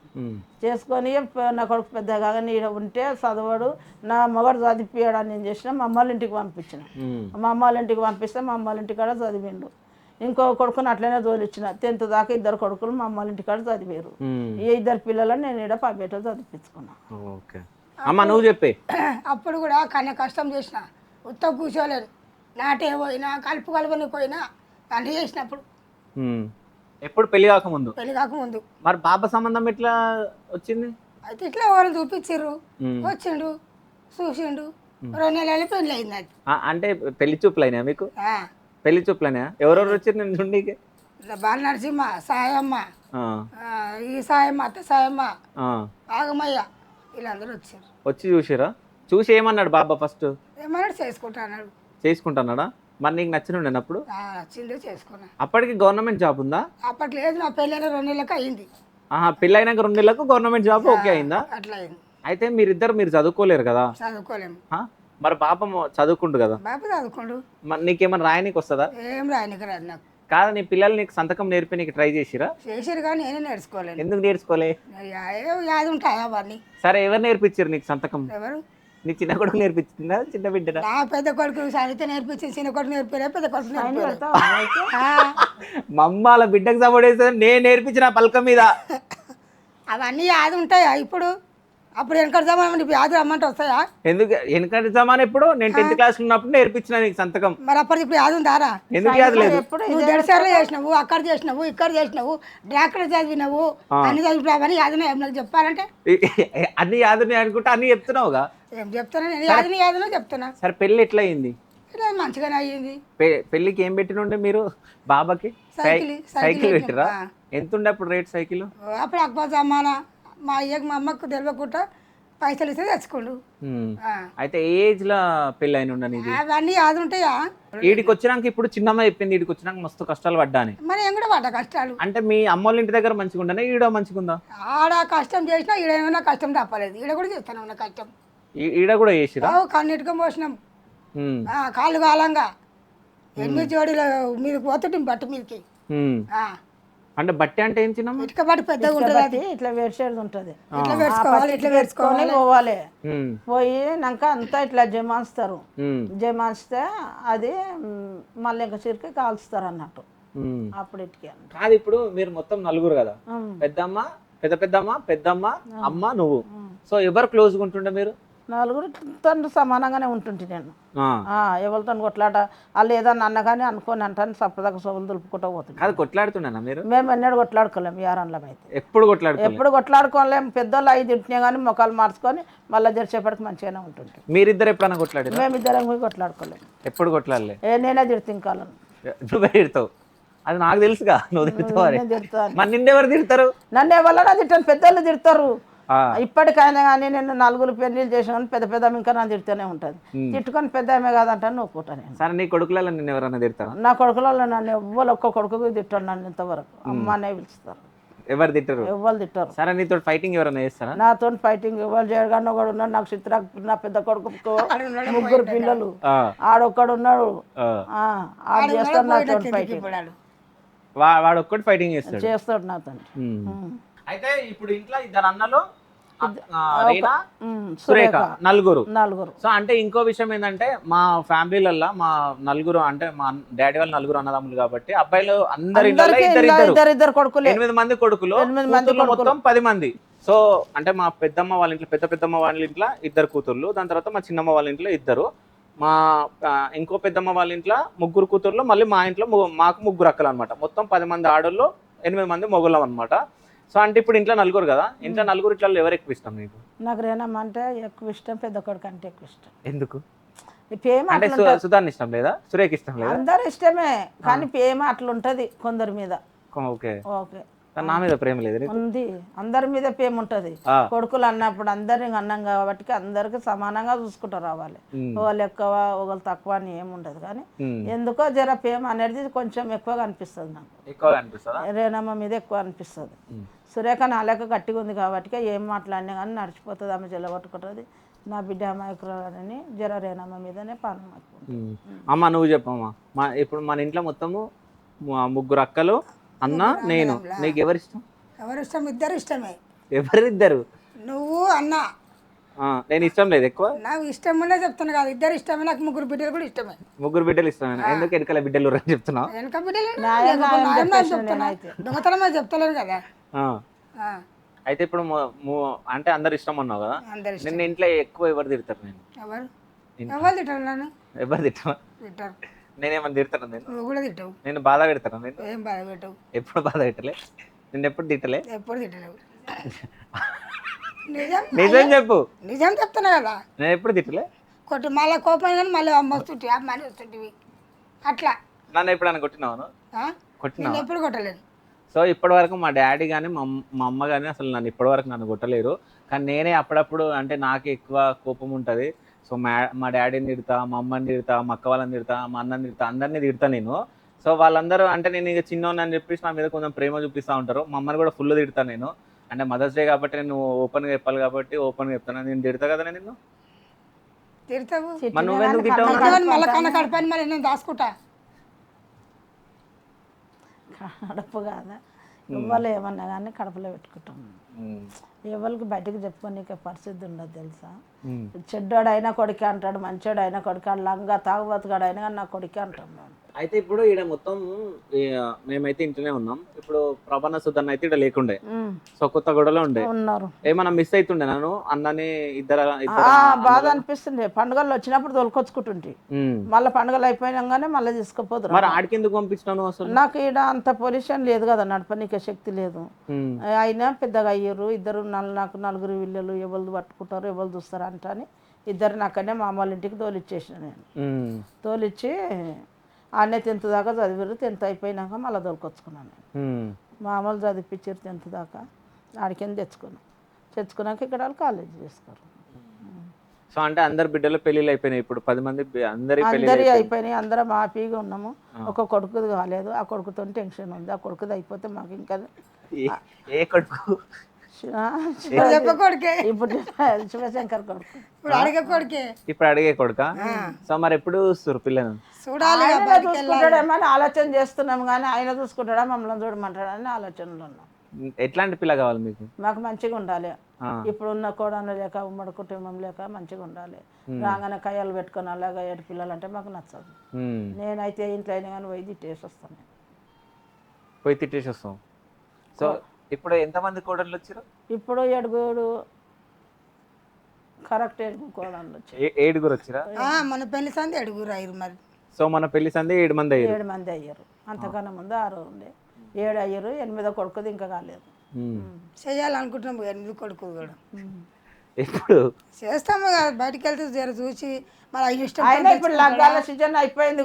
చేసుకొని నా కొడుకు పెద్దగా ఈడ ఉంటే చదవడు, నా మొగడు చదివిపోయాడని నేను చేసిన మా అమ్మాళ్ళ ఇంటికి పంపించిన. మా అమ్మాళ్ళ ఇంటికి పంపిస్తే మా అమ్మాళ్ళ ఇంటికాడ చదివిండు. ఇంకో కొడుకుని అట్లనే తోలిచ్చిన, 10th దాకా 2 కొడుకులు మా అమ్మాళ్ళ ఇంటికాడ చదివారు. ఈ 2 పిల్లలను నేను ఈడ పబ్బేట చదివించుకున్నా. అమ్మ నువ్వు చెప్పే. అప్పుడు కూడా కన్నా కష్టం చేసిన, ఉత్త కూర్చోలేదు, నాటే పోయినా కలుపుని పోయినా అన్నీ చేసినప్పుడు. ఎప్పుడు పెళ్లి కాకముందు? పెళ్లి కాకముందు. మరి బాబా సంబంధం ఎట్లా వచ్చింది? అయితే ఇట్లా ఎవరు చూపించారు, వచ్చిండు చూసిండు, 2 నెలలు పెళ్లి అయింది అది. అంటే పెళ్లి చూపులైనా మీకు? పెళ్లి చూపులైనా? ఎవరెవరు వచ్చారు నేను చూడడానికి? బాల నరసింహ, సాయమ్మ, ఈ సాయమ్మ, అత్త సాయమ్మ, ఆగమయ్య, వీళ్ళందరూ వచ్చారు. వచ్చి చూసారా? చూసి ఏమన్నాడు బాబా? ఫస్ట్ ఏమన్నాడు, చేసుకుంటా అన్నాడు. చేసుకుంటున్నాడా? మరి నీకు నచ్చినుండే అప్పుడు? నచ్చిందే చేసుకున్నా. అప్పటికి గవర్నమెంట్ జాబ్ ఉందా? అప్పట్లో లేదు, నా పెళ్ళైన 2 నెలలకు అయింది. పెళ్ళి అయినాక 2 నెలలకు గవర్నమెంట్ జాబ్ ఓకే అయిందా? అట్లా అయింది. అయితే మీరు చదువుకోలేరు కదా? చదువుకోలేము. మరి బాబా చదువుకుంటు కదా? బాబు చదువుకోండు. మరి నీకేమైనా రాయనికి వస్తుందా? ఏం రాయనికి రాదు నాకు. కాదు, నీ పిల్లలు నీకు సంతకం నేర్పి నీకు ట్రై చేసిరా? చేసిరు కానీ నేనే నేర్చుకోలేను. ఎందుకు నేర్చుకోలే? యాది ఉంటాయా అవన్నీ? సరే, ఎవరు నేర్పించారు నీకు సంతకం? ఎవరు? నీ చిన్న కొడుకు నేర్పించిందా, చిన్న బిడ్డ? నా పెద్ద కొడుకు సరిత నేర్పించింది, చిన్న కొడుకు నేర్పలే, పెద్ద కొడుకు నేర్పలేదు. మమ్మాల బిడ్డకు సపోర్ట్ చేస్తే నేను నేర్పించిన పలక మీద. అవన్నీ యాది ఉంటాయా ఇప్పుడు? అప్పుడు వెనకటి జమానా యాది రమ్మంటే వస్తాయా? ఎందుకు వెనకటి జమానా? ఎప్పుడు నేను 10th క్లాస్ ఉన్నప్పుడు నేర్పించిన నీకు సంతకం. మరి అప్పటికి ఇప్పుడు యాది ఉందారా? ఎందుకు యాది లేదు? నువ్వు దెడసార్లు చేసినావు, అక్కడ చేసినావు, ఇక్కడ చేసినావు, డాక్టర్ చదివినావు, అన్ని చదివినావని యాదన నాకు చెప్పాలంటే అన్ని యాదున్నాయి అనుకుంటా అన్ని చెప్తున్నావుగా. ఏం చెప్తున్నా నేను? యాదన చెప్తున్నా. సరే, పెళ్ళి ఎట్లా అయింది? మంచిగానే అయ్యింది. పెళ్ళికి ఏం పెట్టినుండే మీరు బాబాకి? సైకిల్ పెట్టిరా? ఎంత ఉండే అప్పుడు రేట్ సైకిల్? అప్పుడు అక్బర్ జమానా, మా అయ్యకి మా అమ్మకు తెలియకుండా పైసలు ఇస్తే తెచ్చుకోండు. అయితే ఏజ్ లా పెళ్ళి అయిన ఉండని? అవన్నీ యాది ఉంటాయా? ఈడికి వచ్చినాక ఇప్పుడు చిన్నమ్మ చెప్పింది ఈడికి వచ్చినాక మస్తు కష్టాలు పడ్డా అని. మరి ఏం కూడా పడ్డా కష్టాలు. అంటే మీ అమ్మోళ్ళ ఇంటి దగ్గర మంచిగా ఉండనే ఈడ మంచిగా ఉందా? ఆడ కష్టం చేసినా ఈడ ఏమైనా కష్టం తప్పలేదు, ఈడ కూడా చేస్తాను ఉన్న కష్టం. ఈడ కూడా చేసిరా? కన్నీటిగా పోసినాం, కాళ్ళు కాలంగా 8 జోడీలు మీదకి పోతుంటే బట్ట మీదకి. అంటే బట్టి అంటే ఏం చిన్నమ్మ? ఇటుక బట్టి పెద్దగా ఉంటుంది, ఇట్లా వేసేది ఉంటుంది, ఇట్లా వేసుకోవాలి, ఇట్లా వేసుకోవాలి, పోవాలి. పోయినాక అంతా ఇట్లా జమాస్తారు, జమాస్తే అది మళ్ళీ ఇంకా చిరికి కాల్స్తారు అన్నట్టు. అప్పుడు ఇటుకే కాదు, ఇప్పుడు మీరు మొత్తం 4 కదా? పెద్దమ్మ, పెద్దమ్మ, అమ్మ, నువ్వు. సో ఎవరు క్లోజ్గా ఉంటుండే మీరు? 4 సమానంగానే ఉంటుంటే నేను. ఎవరితో కొట్లాట వాళ్ళు ఏదన్నా అన్న కానీ అనుకోని అంటాను, సప్పదాకా సోగులు దులుపుకుంటూ పోతుంది. అది కొట్లాడుతున్నా మీరు? మేము ఎన్నడూ కొట్లాడుకోలేము యారంలో అయితే. ఎప్పుడు కొట్లాడుకోలేము. పెద్దోళ్ళు 5 తింటున్నాయి కానీ ముఖాలు మార్చుకొని మళ్ళీ జరిసేపటికి మంచిగానే ఉంటుంది. మీరిద్దరు ఎప్పుడైనా కొట్లాడారు? మేమిద్దరం పోయి కొట్లాడుకోలేము. ఎప్పుడు కొట్లాడలే? నేనే తిడుతుంది కాలం. నువ్వే తిడతావు, అది నాకు తెలుసుగా. నువ్వు తిడతావు. మరి నిన్నెవరు తిడతారు? నన్ను ఎవరైనా తిట్టాను, పెద్దోళ్ళు తిడతారు. ఇప్పటికైనా కానీ నేను 4 పెళ్ళిళ్ళు చేసాను, పెద్ద ఇంకా నన్ను తిడుతూనే ఉంటుంది. తిట్టుకొని పెద్ద ఆమె కాదంటాను నవ్వుకుంటా నేను. సరే, నీ కొడుకులలో నిన్ను ఎవరైనా తిడతారా? నా కొడుకులలో నన్ను ఎవ్వరు ఒక్క కొడుకు తిట్టాను, నన్ను ఇంతవరకు అమ్మనే పిలుస్తారు. ఎవరు తిట్టరు? ఎవ్వరు తిట్టారు. సరే, నీతో ఫైటింగ్ ఎవరైనా చేస్తారా? నాతో ఫైటింగ్ ఎవరు చేయగానే ఒకడు ఉన్నాడు, నాకు చిత్ర నా పెద్ద కొడుకు 3 పిల్లలు, ఆడొక్కడు ఉన్నాడు, ఆడు చేస్తాడు నాతో ఫైటింగ్. వాడు ఒక్కటి ఫైటింగ్ చేస్తాడు నాతో. అయితే ఇప్పుడు ఇంట్లో 2 అన్నలు, సురేఖ, 4. సో అంటే ఇంకో విషయం ఏంటంటే మా ఫ్యామిలీలలో మా 4 అంటే మా డాడీ వాళ్ళు 4 అన్నదమ్ములు కాబట్టి అబ్బాయిలు అందరి 2 కొడుకులు, 8 మంది కొడుకులు, మొత్తం 10 మంది. సో అంటే మా పెద్దమ్మ వాళ్ళ ఇంట్లో పెద్దమ్మ వాళ్ళ ఇంట్లో 2 కూతుర్లు, దాని తర్వాత మా చిన్నమ్మ వాళ్ళ ఇంట్లో 2, మా ఇంకో పెద్దమ్మ వాళ్ళ ఇంట్లో 3 కూతుర్లు, మళ్ళీ మా ఇంట్లో మాకు 3 అక్కలు అనమాట. మొత్తం 10 మంది ఆడోళ్ళు, 8 మంది మొగుళ్ళం అనమాట. సో అంటే ఇప్పుడు ఇంట్లో నలుగురు కదా, ఇంట్లో నలుగురు ఇట్లా ఎవరు ఎక్కువ ఇష్టం నీకు? నాకు రేనమ్మ అంటే ఎక్కువ ఇష్టం, పెద్ద కొడుకు అంటే ఎక్కువ ఇష్టం. ఎందుకు ఈ ప్రేమ అంటే సుధాన్ ఇష్టం లేదా, సురేఖ్ ఇష్టం లేదా? అందరు ఇష్టమే, కానీ ప్రేమ అట్లుంటది కొందరి మీద. ఓకే ఓకే, నా మీద ప్రేమ లేదు నీకు? ఉంది, అందరి మీద ప్రేమ ఉంటది. కొడుకులు అన్నప్పుడు అందరిని అన్నాం కాబట్టి అందరికి సమానంగా చూసుకుంటూ రావాలి. ఒకళ్ళు ఎక్కువ ఒకళ్ళు తక్కువ అని ఏముండదు, కానీ ఎందుకో జర ప్రేమ అనేది కొంచెం ఎక్కువగా అనిపిస్తుంది నాకు. ఎక్కువగా అనిపిస్తుందా? రేనమ్మ మీద ఎక్కువ అనిపిస్తుంది. సురేఖ నా లెక్క గట్టిగా ఉంది కాబట్టి ఏం మాట్లాడినా కానీ నడిచిపోతుంది, ఆమె చెల్లగొట్టుకుంటుంది. నా బిడ్డ అమాయకురాలని జర రేనమ్మ మీదనే పానం మాకుంటుంది. అమ్మ నువ్వు చెప్పమ్మా, ఇప్పుడు మన ఇంట్లో మొత్తము ముగ్గురు అక్కలు, అన్న, నేను. నీకు ఎవరు ఇష్టం? ఎవరు ఇష్టం? ఇద్దరు ఇష్టమే. ఎవరిద్దరు? నువ్వు అన్న. నేను ఇష్టం లేదు ఎక్కువ. నాకు ఇష్టం ఉండే చెప్తున్నా కదా, ఇద్దరు ఇష్టమే. నాకు ముగ్గురు బిడ్డలు కూడా ఇష్టమే. ముగ్గురు బిడ్డలు ఇష్టమేనా? ఎందుకు వెనకాల బిడ్డలు అని చెప్తున్నావు? వెనక బిడ్డలు నేనైతే దొంగతనమే చెప్తలేను కదా. అయితే ఇప్పుడు అంటే అందరు ఇష్టం అన్నావు కదా, అందరు ఇష్టం. నిన్న ఇంట్లో ఎక్కువ ఎవరు తిడతారు? నేను ఎవరు ఎవరు తింటారు? నన్ను ఎవరు తిట్టా? తింటారు. నేనేమన్నా తిడతాను? నువ్వు కూడా తింటావు. నేను బాధ పెడతాను? నేను ఏం బాధ పెట్టవు. ఎప్పుడు బాధ పెట్టలే, నిన్ను ఎప్పుడు తిట్టలే. ఎప్పుడు తింటలేవు. నిజం నిజం చెప్పు. నిజం చెప్తున్నా కదా, నేను ఎప్పుడు తిట్టలే. కొట్టి మళ్ళీ కోపం కానీ మళ్ళీ వస్తుంటే మనీ వస్తుంటివి అట్లా. నన్ను ఎప్పుడైనా కొట్టినావు? కొట్టినా? నేను ఎప్పుడు కొట్టలేను. సో ఇప్పటి వరకు మా డాడీ కానీ మా అమ్మ కానీ అసలు నన్ను ఇప్పటివరకు నన్ను కొట్టలేరు. కానీ నేనే అప్పుడప్పుడు అంటే నాకు ఎక్కువ కోపం ఉంటుంది. సో మా డాడీని తిడతా, మా అమ్మని తిడతా, మా అక్క వాళ్ళని తిడతా, మా అన్నని తిడతా, అందరినీ తిడతా నేను. సో వాళ్ళందరూ అంటే నేను ఇక చిన్నోని అని చెప్పేసి నా మీద కొంచెం ప్రేమ చూపిస్తూ ఉంటారు. మా అమ్మని కూడా ఫుల్ తిడతా నేను. అంటే మదర్స్ డే కాబట్టి నేను ఓపెన్గా చెప్పాలి కాబట్టి ఓపెన్గా చెప్తాను. నేను తిడతా కదా నిన్ను. తిడతావు మరి నువ్వెందుకు తిట్టావు? మళ్ళీ కన్న కడపని మళ్ళీ నేను దాచుకుంటా. కడప కాదా, ఇవ్వాలి ఏమన్నా కానీ కడపలో పెట్టుకుంటాం. ఎవరికి బయటకు చెప్పుకోనికే పరిస్థితి ఉండదు తెలుసా. చెడ్డోడు అయినా కొడుకే అంటాడు, మంచోడు అయినా కొడుకే, లంగా తాగుబోతుగాడు అయినా కానీ నా కొడుకే అంటాం మేము. అయితే ఇప్పుడు ఈడ మొత్తం మేమైతే ఇంట్లోనే ఉన్నాం. ఇప్పుడు ప్రభాన సుధన్ అయితే ఇక్కడ లేకుండే, సో కొత్త గొడవలో ఉండే. ఉన్నారు. ఏమన్నా మిస్ అవుతుండే నన్ను అన్నని ఇద్దరు బాధ అనిపిస్తుంది. పండుగలు వచ్చినప్పుడు తోలుకొచ్చుకుంటుంటే మళ్ళీ పండుగలు అయిపోయినాగానే మళ్ళీ తీసుకుపోదురు. మరి ఆడికి ఎందుకు పంపించినాను అసలు? నాకు ఈడ అంత పొల్యూషన్ లేదు కదా, నడపనీకే శక్తి లేదు. అయినా పెద్దగా అయ్యారు ఇద్దరు. నాకు నలుగురు పిల్లలు, ఎవరు పట్టుకుంటారు ఎవరు చూస్తారు అంటని ఇద్దరు నాకనే మా అమ్మ వాళ్ళ ఇంటికి తోలిచ్చేసిన నేను. తోలిచ్చి ఆడనే 10th దాకా చదివారు. 10th అయిపోయినాక మళ్ళీ తోలుకొచ్చుకున్నాను నేను. మామూలు చదివిపించారు 10th దాకా. ఆడికేం తెచ్చుకున్నాక ఇక్కడ వాళ్ళు కాలేజీ చేసుకోరు. సో అంటే అందరు బిడ్డలు పెళ్ళిళ్ళు అయిపోయినాయి. ఇప్పుడు 10 మంది అందరి అయిపోయినాయి. అందరం హ్యాపీగా ఉన్నాము. ఒక కొడుకుది కాలేదు, ఆ కొడుకుతో టెన్షన్ ఉంది. ఆ కొడుకుది అయిపోతే మాకు ఇంకా ఏ కొడుకు? కొడుకే ఇప్పుడు శివశంకర్ కొడుకు. ఇప్పుడు అడిగే కొడుక. సో మరి ఎప్పుడు చూస్తారు పిల్లను? చూడాలి, చూసుకుంటాడేమని ఆలోచన చేస్తున్నాం, కానీ ఆయన చూసుకుంటాడా మమ్మల్ని చూడమంటాడని ఆలోచనలో ఉన్నాం. ఎట్లాంటి పిల్ల కావాలి మీకు? మాకు మంచిగా ఉండాలి. ఇప్పుడు ఉన్న కోడలు లేక ఉమ్మడి కుటుంబం లేక మంచిగా ఉండాలి. రాగానే కయ్యాలు పెట్టుకుని అలాగా 7 పిల్లలు అంటే మాకు నచ్చదు. నేనైతే ఇంట్లో అయినా కానీ పోయి తిట్టేసి వస్తాను. పోయి తిట్టేసి వస్తాం. సో ఇప్పుడు ఎంతమంది కోడళ్ళు వచ్చారు? ఇప్పుడు 7 కరెక్ట్ 7 కోడళ్ళు వచ్చారు. 7 వచ్చారా? మన పెళ్లి సంది 7 అయ్యారు. మరి సో మన పెళ్లి సంది 7 మంది అయ్యారు. 7 మంది అయ్యారు. అంతకన్నా ముందు 6 ఉండే, 7 అయ్యారు. 8వ కొడుకుది ఇంకా కాలేదు. చేయాలనుకుంటున్నాం 8 కొడుకులు కూడా. ఎప్పుడు చేస్తాము కదా, బయటికి వెళ్తే జర చూసి మళ్ళీ ఇష్టం. అయినా ఇప్పుడు లగ్గాల సీజన్ అయిపోయింది,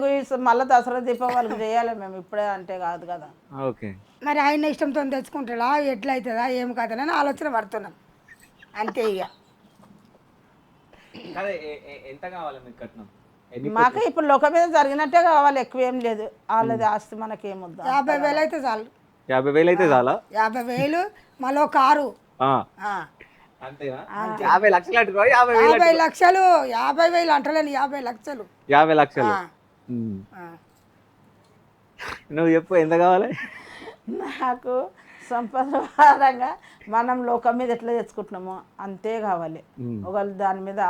మళ్ళీ దసరా దీపావళికి చేయాలి మేము. ఇప్పుడే అంటే కాదు కదా. ఓకే, మరి ఆయన ఇష్టంతో తెచ్చుకుంటాడా, ఎట్లా అవుతుందా ఏం కాదని ఆలోచన పడుతున్నాం అంతే. ఇక ఎంత కావాలి మీకు కట్నం? మాకు ఇప్పుడు లోక మీద జరిగినట్టే కావాలి, ఎక్కువ ఏం లేదు. వాళ్ళది ఆస్తి మనకేమొద్దు. 50,000 అయితే చాలు. 50,000 అయితే చాలా? 50,000 మళ్ళీ కారు. అంతేనా? 50 లక్షలు అంటుకో. 50 లక్షలు 50,000 అంటలేను, 50 లక్షలు. 50 లక్షలు. నువ్వు చెప్పు ఎంత కావాలి? నాకు సంపద పరంగా మనం లోకం మీద ఎట్లా తెచ్చుకుంటున్నామో అంతే కావాలి. ఒకళ్ళు దాని మీద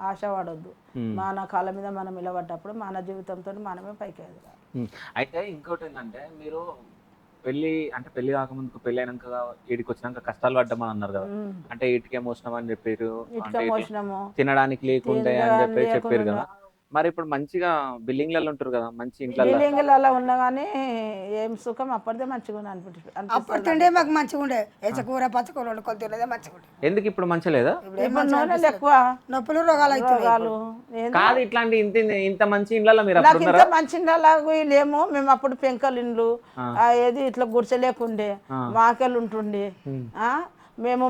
ఆశ పడొద్దు. మన కాళ్ళ మీద మనం నిలబడ్డప్పుడు మన జీవితంతో మనమే పైకి ఎదగాలి. అయితే ఇంకోటి ఏంటంటే, మీరు పెళ్లి కాకముందుకు పెళ్లి అయినాక వీడికి వచ్చినాక కష్టాలు పడ్డామని అన్నారు కదా. అంటే ఇటుకే మోసినాం అని చెప్పారు, తినడానికి లేకుండే అని చెప్పారు కదా. మరి ఇప్పుడు మంచిగా బిల్డింగ్లలో ఉంటారు కదా, మంచి ఇంట్లో. బిల్డింగ్లలో ఉన్నా కానీ ఏం సుఖం అప్పటిదే మంచిగా ఉంది అనిపిస్తుంది. అప్పటిండే మాకు మంచిగా ఉండే కూర పచ్చకూర వండుకొని తినేదే మంచిగా ఉండే. ఎందుకు ఇప్పుడు మంచిగా లేదా? ఇప్పుడు నూనెలు ఎక్కువ, నొప్పులు రోగాలు అవుతున్నాయి. రోగాలు. కాదు, ఇట్లాంటి ఇంత మంచి ఇండ్లలో మీరు నాకు అప్పుడు ఇంత ఉన్నారా? మంచి ఇండ్లలాగా లేము మేము. అప్పుడు పెంకలు ఇండ్లు ఏది ఇట్లా గుడిసెలేకుండే, మాకెళ్ళు ఉంటుండే. మేము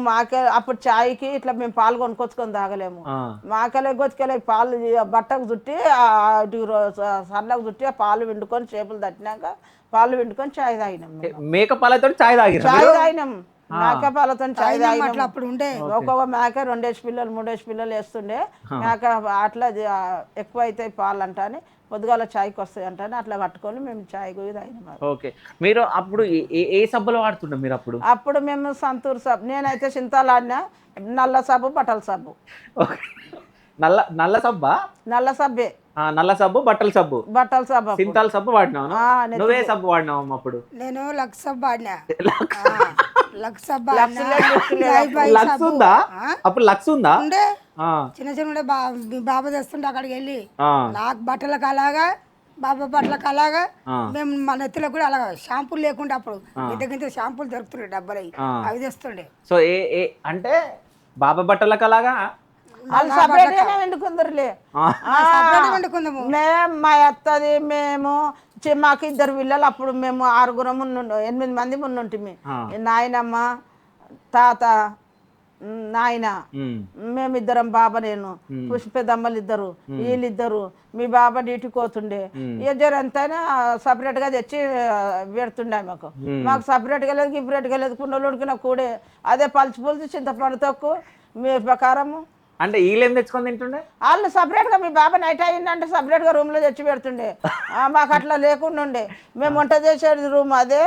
అప్పుడు చాయ్కి ఇట్లా మేము పాలు కొనుక్కొచ్చుకొని తాగలేము. మాకెళ్ళ గొచ్చుకెళ్ళి పాలు బట్టకు చుట్టి సన్నకు చుట్టి ఆ పాలు వండుకొని చేపలు తట్టినాక పాలు వండుకొని చాయ్ తాగినాం. మేక పాలతో చాయ్ తాగిరా? చాయ్ తాగినాం, మేక పాలతో చాయ్ తాగినాం. అప్పుడు ఉండే ఒక్కొక్క మేక 2 పిల్లలు 3 పిల్లలు వేస్తుండే. మేక అట్లా ఎక్కువ అయితే పాలు అంట అని పొద్దుగాల చాయ్కి వస్తాయి అంటాను అట్లా కట్టుకొని మేము చాయ్ కూడా తాగినాం. ఓకే, మీరు అప్పుడు ఏ సబ్బులు వాడుతుండే మీరు అప్పుడు? అప్పుడు మేము సంతూర్ సబ్బు, నేనైతే చింతాలు ఆడినా, నల్ల సబ్బు బట్టల సబ్బు. నల్ల సబ్బా? నల్ల సబ్బే, నల్ల సబ్బు బట్టల సబ్బు. బట్టల సబ్బు సింతాల్ సబ్బు వాడినావు? నువ్వే సబ్బు వాడినావు అప్పుడు? నేను లక్స్ సబ్బు ఆడినా. లక్స్ సబ్బు లక్స్ ఉందా అప్పుడు? లక్స్ ఉందా? ఉండే చిన్న చిన్న ఉండే. బాబా తెస్తుండే అక్కడికి వెళ్ళి నాకు బట్టలకు అలాగా, బాబా బట్టలకు అలాగా. మేము మన నెత్తిలో కూడా అలాగా షాంపూలు లేకుండా అప్పుడు ఇంత షాంపూలు దొరుకుతుండే డబ్బాలు, అవి తెస్తుండే. సో అంటే బాబా బట్టలకు అలాగా వాళ్ళు సపరేట్గానే వండుకుందరులే. వండుకుందాము మేము మా అత్తది మేము మాకు 2 పిల్లలు. అప్పుడు మేము 6 8 మంది ముందుంటిమి. నాయనమ్మ, తాత, నాయన, మేమిద్దరం, బాబా నేను, పుష్పెదమ్మలు 2, వీళ్ళిద్దరు. మీ బాబా డ్యూటీకి పోతుండే. ఇద్దరు ఎంతైనా సపరేట్గా తెచ్చి పెడుతుండే మాకు సపరేట్గా లేదు, గిపరేట్గా లేదు. కుండలు ఉడికిన కూడే అదే పలుచు చింతపండు తక్కువ మీ ప్రకారము. అంటే వీళ్ళేం తెచ్చుకొని తింటుండే? వాళ్ళు సపరేట్గా మీ బాబా నైట్ అయిందంటే సపరేట్గా రూమ్లో తెచ్చి పెడుతుండే. మాకు అట్లా లేకుండా ఉండే. మేము వంట చేసేది రూమ్ అదే.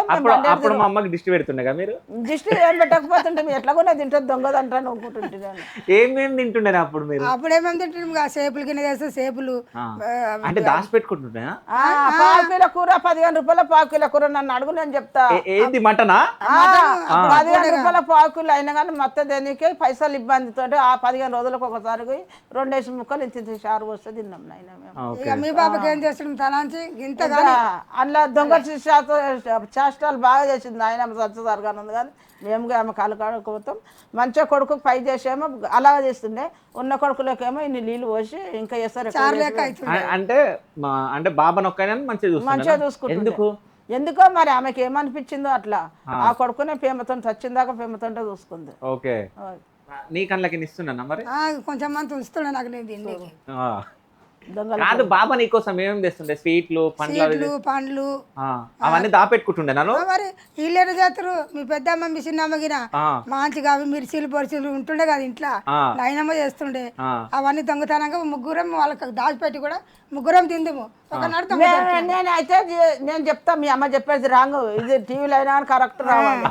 అప్పుడు మా అమ్మకి దిష్టి పెడుతుండే మీరు? దిష్టి ఏం పెట్టకపోతుంటే మేము ఎట్లా కూడా తింటుంది దొంగదంటాను అనుకుంటుంటే. ఏమేమి తింటుండే అప్పుడు మీరు? అప్పుడు ఏమేమి తింటుండే? సేపులు కింద చేస్తే సేపులు అంటే దాచి పెట్టుకుంటుండే. 1 కిలో కూర 15 రూపాయల 1 కిలో కూర. నన్ను అడుగు, నేను చెప్తా. ఏంది మటనా? 15 రూపాయల 1 కిలో అయినా కానీ మొత్తం దేనికి పైసలు ఇబ్బందితో ఆ 15 రోజులకు ఒకసారి 2 ముక్కలు ఇంత చారు వస్తే తిన్నాం నాయన మేము. ఇక మీ బాబాకి ఏం చేస్తున్నాం తలాంచి ఇంత అందులో దొంగ చేష్టాలు బాగా చేసింది ఆయన సత్యసారిగానే ఉంది. కానీ మేము ఆమె కాలు కాడుకోతాం. మంచిగా కొడుకు పై చేసేమో అలాగే చేస్తుండే. ఉన్న కొడుకులకేమో ఇన్ని నీళ్ళు పోసి ఇంకా వేస్తారు. అంటే బాబా నొక్కైనా మంచిగా చూసుకుంటాం. ఎందుకో మరి ఆమెకి ఏమనిపించిందో అట్లా. ఆ కొడుకునే ప్రేమతో చచ్చిందాక ప్రేమతో చూసుకుంది. ఓకే, నీ కళ్ళకి ఇస్తున్నా మరి? కొంచెం మంది ఉంచుతున్నా నాకు నేను తిండికి. కాదు, బాబా నీకోసం ఏమేమి తెస్తుండే? స్వీట్లు, పండ్లు అవన్నీ దాపెట్టుకుంటుండే నన్ను. మరి వీళ్ళేనా చేస్తారు? మీ పెద్దమ్మ మీ చిన్నమ్మ గిన మంచిగా అవి మిర్చీలు పొరిచీలు ఉంటుండే కదా ఇంట్లో, నాయనమ్మ చేస్తుండే. అవన్నీ దొంగతనంగా ముగ్గురం వాళ్ళకి దాచిపెట్టి కూడా ముగ్గురం తిందుము. నేనైతే నేను చెప్తా, మీ అమ్మ చెప్పేది రాంగ్. ఇది టీవీలో అయినా కరెక్ట్ రావాలి.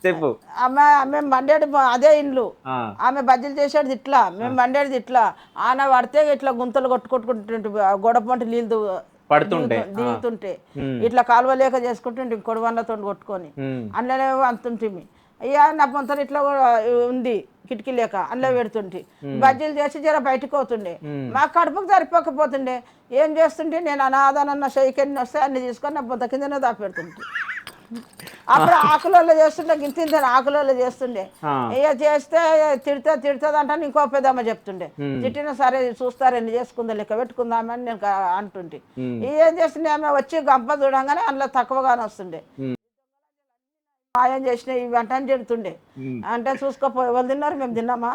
చెప్పు. మేము వండేది అదే ఇండ్లు. ఆమె బజ్జీలు చేసేది ఇట్లా, మేము వండేది ఇట్లా. ఆన పడితే ఇట్లా గుంతలు కొట్టుకుంటుంటే గొడపంటి నీళ్ళు దిగుతుంటే ఇట్లా కాలువ లేక చేసుకుంటుంటే కొడవన్లతో కొట్టుకొని అందులోనే అంతుంటిమి. అయ్యా నా పొంతలు ఇట్లా ఉంది కిటికీ లేక అందులో పెడుతుంటే బజ్జీలు చేసి జర బయటకు పోతుండే. మాకు కడుపుకు సరిపోకపోతుండే. ఏం చేస్తుంటే నేను అనాథనన్న షైకెన్ని వస్తే అన్ని తీసుకొని నా పొంత కిందనే దాపెడుతుంటే. అప్పుడు ఆకులలో చేస్తుండే, గింత ఆకులలో చేస్తుండే. ఇక చేస్తే తిడుతుంది అంటాను. ఇంకో పెద్దమ్మ చెప్తుండే, తిట్టినా సరే చూస్తారు ఎన్ని చేసుకుందా లెక్క పెట్టుకుందామని నేను అంటుంటే. ఏం చేస్తుండే ఆమె వచ్చి గంప చూడంగానే అందులో తక్కువగానే వస్తుండే. మాయం చేసిన ఇవి అంటాను తిడుతుండే. అంటే చూసుకోపోయి ఎవరు తిన్నారు? మేము తిన్నామా?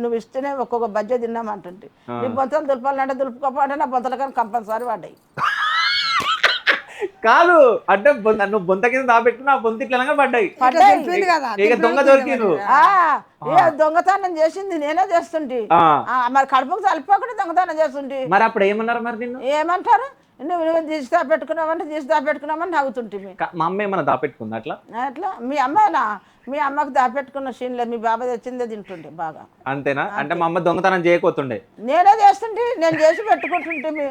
నువ్వు ఇస్తేనే ఒక్కొక్క బజ్జీ తిన్నామా అంటుంటే. నీ బొంతలు దులపాలంటే దులుపుకోపోతే నా బొంతలు కానీ కంపల్సరీ పడ్డాయి. కాదు అంటే నువ్వు బొంత కింద దాపెట్టు, నా బొంత ఇట్లా పడ్డాయి. దొంగ దొరికి దొంగతనం చేసింది నేనే చేస్తుంటే. మరి కడుపుకు చలిపోకుండా దొంగతనం చేస్తుంటే. మరి అప్పుడు ఏమన్నారు? మరి నిన్ను ఏమంటారు? నువ్వు తీసి దాపెట్టుకున్నావంటే తీసి దాపెట్టుకున్నామని నవ్వుతుంటివి. మా అమ్మ ఏమైనా దాపెట్టుకుంది అట్లా? అట్లా మీ అమ్మాయినా? మీ అమ్మకి దాపెట్టుకున్న సీన్లే మీ బాబా తెచ్చిందే తింటుండే బాగా. అంతేనా? అంటే మా అమ్మ దొంగతనం చేయకపోతుండే? నేనే చేస్తుంటే, నేను చేసి పెట్టుకుంటుంటే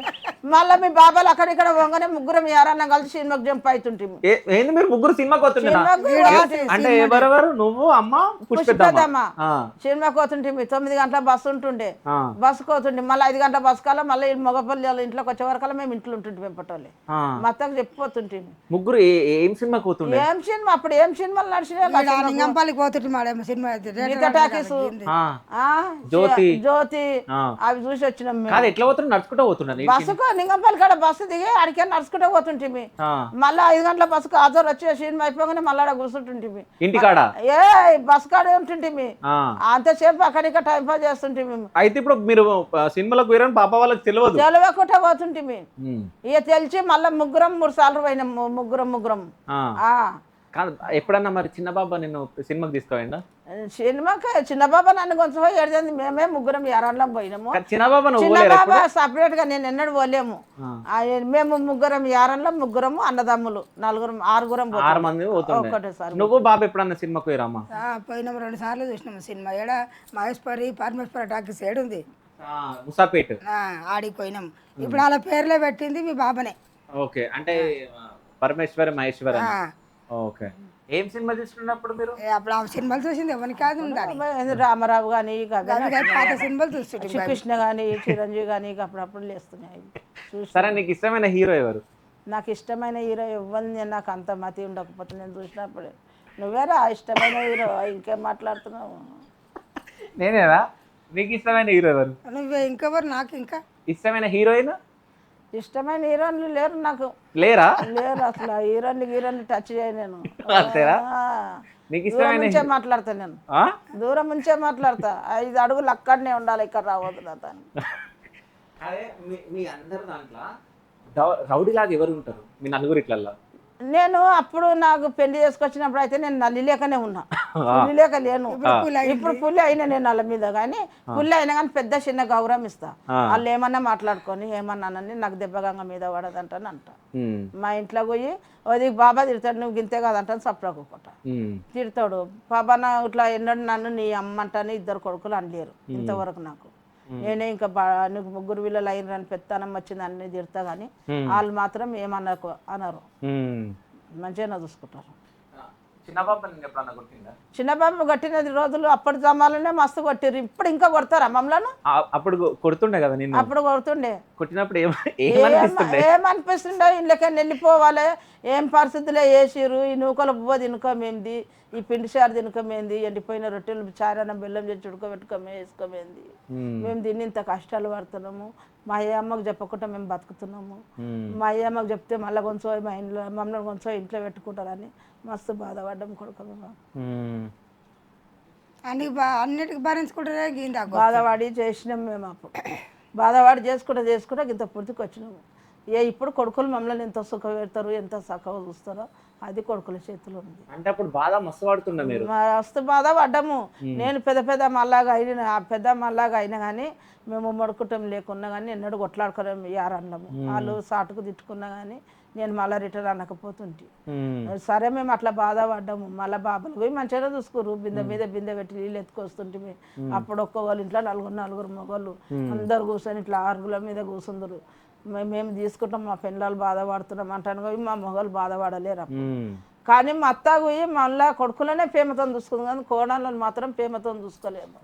మళ్ళీ మీ బాబాలు అక్కడిక్కడ వంగనే ముగ్గురం యారన్నా కలిసి సినిమాకి జంప్ అవుతుంటిమి. ఏంది మీరు ముగ్గురు సినిమాకి పోతుండే? అంటే ఎవరెవరు? నువ్వు, అమ్మ, పుష్పేద్దమ్మ సినిమాకి పోతుంటిమి. 9 గంటల బస్సు ఉంటుండే, బస్సుకు పోతుండే. మళ్ళీ 5 గంటల బస్సు కల్లా మళ్ళీ మగపల్లి ఇంట్లోకి వచ్చే వరకల్లా మేము ఇంట్లో ఉంటుంటే వెంపటోళ్ళే మా అత్తకు చెప్పిపోతుంటిమి. ముగ్గురు ఏం సినిమాకి పోతుండే? ఏం సినిమా అప్పుడు ఏం సినిమాలు నడిచినాయి? లింగంపల్లికి పోతుంటే మేడం సినిమా జ్యోతి అవి చూసి వచ్చినాం మేము. ఎట్లా పోతున్నా? నడుచుకుంటూ పోతున్నారు బస్సుకు లింగంపల్లి కాడ బస్సు దిగి అడిగే నడుచుకుంటూ పోతుంటిమి. మళ్ళీ 5 గంటల బస్సుకు ఆజోర్ వచ్చే సినిమా అయిపోగానే మళ్ళీ ఆడ కూర్చుంటుంటిమి ఇంటికాడ. ఏ బస్ కాడే ఉంటుంటిమి, అంతసేపు అక్కడిక టైం పాస్ చేస్తుంటిమి. అయితే ఇప్పుడు మీరు సినిమాలకు పోయారని పాప వాళ్ళకి తెలియకుండా పోతుంటిమి. ఇక తెలిసి మళ్ళీ ముగ్గురం 3 సార్లు పోయినాం. ముగ్గురం కాదు. ఎప్పుడన్నా మరి చిన్న బాబా నిన్ను సినిమాకి తీసుకోండా? సినిమాకి చిన్న బాబా నన్ను కొంచెం ఏడుంది. మేమే ముగ్గురం యారాల్లో పోయినాము. చిన్న బాబా సపరేట్ గా నేను ఎన్నడూ పోలేము. మేము ముగ్గురం యారంలో ముగ్గురము అన్నదమ్ములు 6 మంది ఒకటేసారి. నువ్వు బాబా ఎప్పుడన్నా సినిమాకి పోయిరామా? పోయినాము 2 సార్లు చూసినాము సినిమా. ఏడ మహేశ్వరి పరమేశ్వర టాకీస్ ఏడుంది ముసాపేట్, ఆడికి పోయినాము. ఇప్పుడు అలా పేర్లే పెట్టింది మీ బాబానే. ఓకే. అంటే పరమేశ్వరి మహేశ్వరి. ఓకే. ఏం సినిమా తీసుకున్నప్పుడు మీరు? అప్పుడు ఆ సినిమాలు చూసింది ఎవరికి కాదు ఉండాలి. రామారావు గాని పాత సినిమాలు చూస్తుంటే కృష్ణ గాని చిరంజీవి గాని అప్పుడప్పుడు లేస్తున్నాయి. సరే, నీకు ఇష్టమైన హీరో ఎవరు? నాకు ఇష్టమైన హీరో ఇవ్వండి. నాకు అంత మతి ఉండకపోతే నేను చూసినప్పుడు నువ్వేరా ఇష్టమైన హీరో, ఇంకేం మాట్లాడుతున్నావు? నేనేనా? నీకు ఇష్టమైన హీరో ఎవరు? నువ్వే ఇంకెవరు? నాకు ఇంకా ఇష్టమైన హీరోయిన్? ఇష్టమైన హీరోయిన్లు లేరు నాకు. లేరా? లేరు అసలు. హీరోయిన్ టచ్ చేయను నేను. దూరం నుంచే మాట్లాడతా నేను. దూరం నుంచే మాట్లాడతా. 5 అడుగులు అక్కడనే ఉండాలి, ఇక్కడ రావద్దు నా దాన్ని. అదే మీ అందరి దాంట్లో రౌడీలాగా ఎవరు ఉంటారు మీ నలుగురు ఇట్లల్లో? నేను అప్పుడు నాకు పెళ్లి చేసుకొచ్చినప్పుడు అయితే నేను నల్లి లేకనే ఉన్నా. పుల్లి లేక లేను. ఇప్పుడు పుల్లి అయినా నేను వాళ్ళ మీద, కానీ పుల్లి అయినా కానీ పెద్ద చిన్న గౌరవం ఇస్తా. వాళ్ళు ఏమన్నా మాట్లాడుకొని ఏమన్నానని నాకు దెబ్బగంగ మీద పడదంటని అంట. మా ఇంట్లో పోయి అది బాబా తిడతాడు, నువ్వు గింతే కాదంటాను సప్రకోట తిడతాడు. బాబా నా ఇట్లా ఎన్నడూ నన్ను నీ అమ్మంటాను 2 కొడుకులు అనలేరు ఇంతవరకు నాకు. నేనే ఇంకా నీకు 3 పిల్లలు అయినని పెత్తనం వచ్చింది అన్ని తిడతా, కానీ వాళ్ళు మాత్రం అనరు. మంచిగా చూసుకుంటారు. చిన్నబాబు కొట్టినది రోజులు అప్పటి జమాలనే మస్తు కొట్టిరు. ఇప్పుడు ఇంకా కొడతారా మమ్మల్ని? అప్పుడు కొడుతుండే కదా నిన్ను? అప్పుడు కొడుతుండే. కొట్టినప్పుడు ఏమనిపిస్తుండే? ఇళ్ళకని వెళ్ళిపోవాలి, ఏం పరిస్థితులే వేసిరు. ఈ నూకల పువ్వు తినుకోమేంది, ఈ పిండి చారు తినుకోమేంది, ఎండిపోయిన రొట్టెలు చారన్న బెల్లం చేసి వేసుకోమేంది. మేము దీన్ని ఇంత కష్టాలు పడుతున్నాము. మా అమ్మకు చెప్పకుండా మేము బతుకుతున్నాము. మా అమ్మకు చెప్తే మళ్ళీ కొంచెం మా ఇంట్లో మమ్మల్ని కొంచెం ఇంట్లో పెట్టుకుంటారని మస్తు బాధపడ్డాం కొడుకు. అన్నిటికి భరించుకుంటే బాధపడి చేసినాం మేము. అప్పుడు బాధపడి చేసుకుంటే ఇంత పూర్తికి వచ్చినాము. ఇప్పుడు కొడుకులు మమ్మల్ని ఎంత సుఖ పెడతారు, ఎంత చక్కగా చూస్తారో అది కొడుకుల చేతిలో ఉంది. అంటే అప్పుడు బాధ మస్తు పడుతున్నా మీరు? మస్తు బాధపడ్డాము. నేను పెద్ద మల్లాగా అయినా కానీ మేము మడుకుంటాం లేకున్నా కానీ ఎన్నడూ కొట్లాడుకోలేము. యారన్నము వాళ్ళు సాటుకు తిట్టుకున్నా కానీ నేను మళ్ళీ రిటర్న్ అనకపోతుంటే సరే మేము అట్లా బాధపడ్డాము. మళ్ళీ బాబులు పోయి మంచిగా చూసుకోరు. బిందె పెట్టి నీళ్ళు ఎత్తుకొస్తుంటే అప్పుడు ఒక్కొక్కరు ఇంట్లో 4 మగవాళ్ళు అందరు కూర్చొని ఇట్లా ఆరుగుల మీద కూర్చుందరు. మేము తీసుకుంటాం, మా పిల్లలు బాధపడుతున్నాం అంటాను. మా మొగలు బాధపడలేరు అప్పుడు. కానీ మా అత్త పోయి మళ్ళీ కొడుకులనే ప్రేమతో చూసుకుంది, కానీ కోడళ్ళని మాత్రం ప్రేమతో చూసుకోలేము.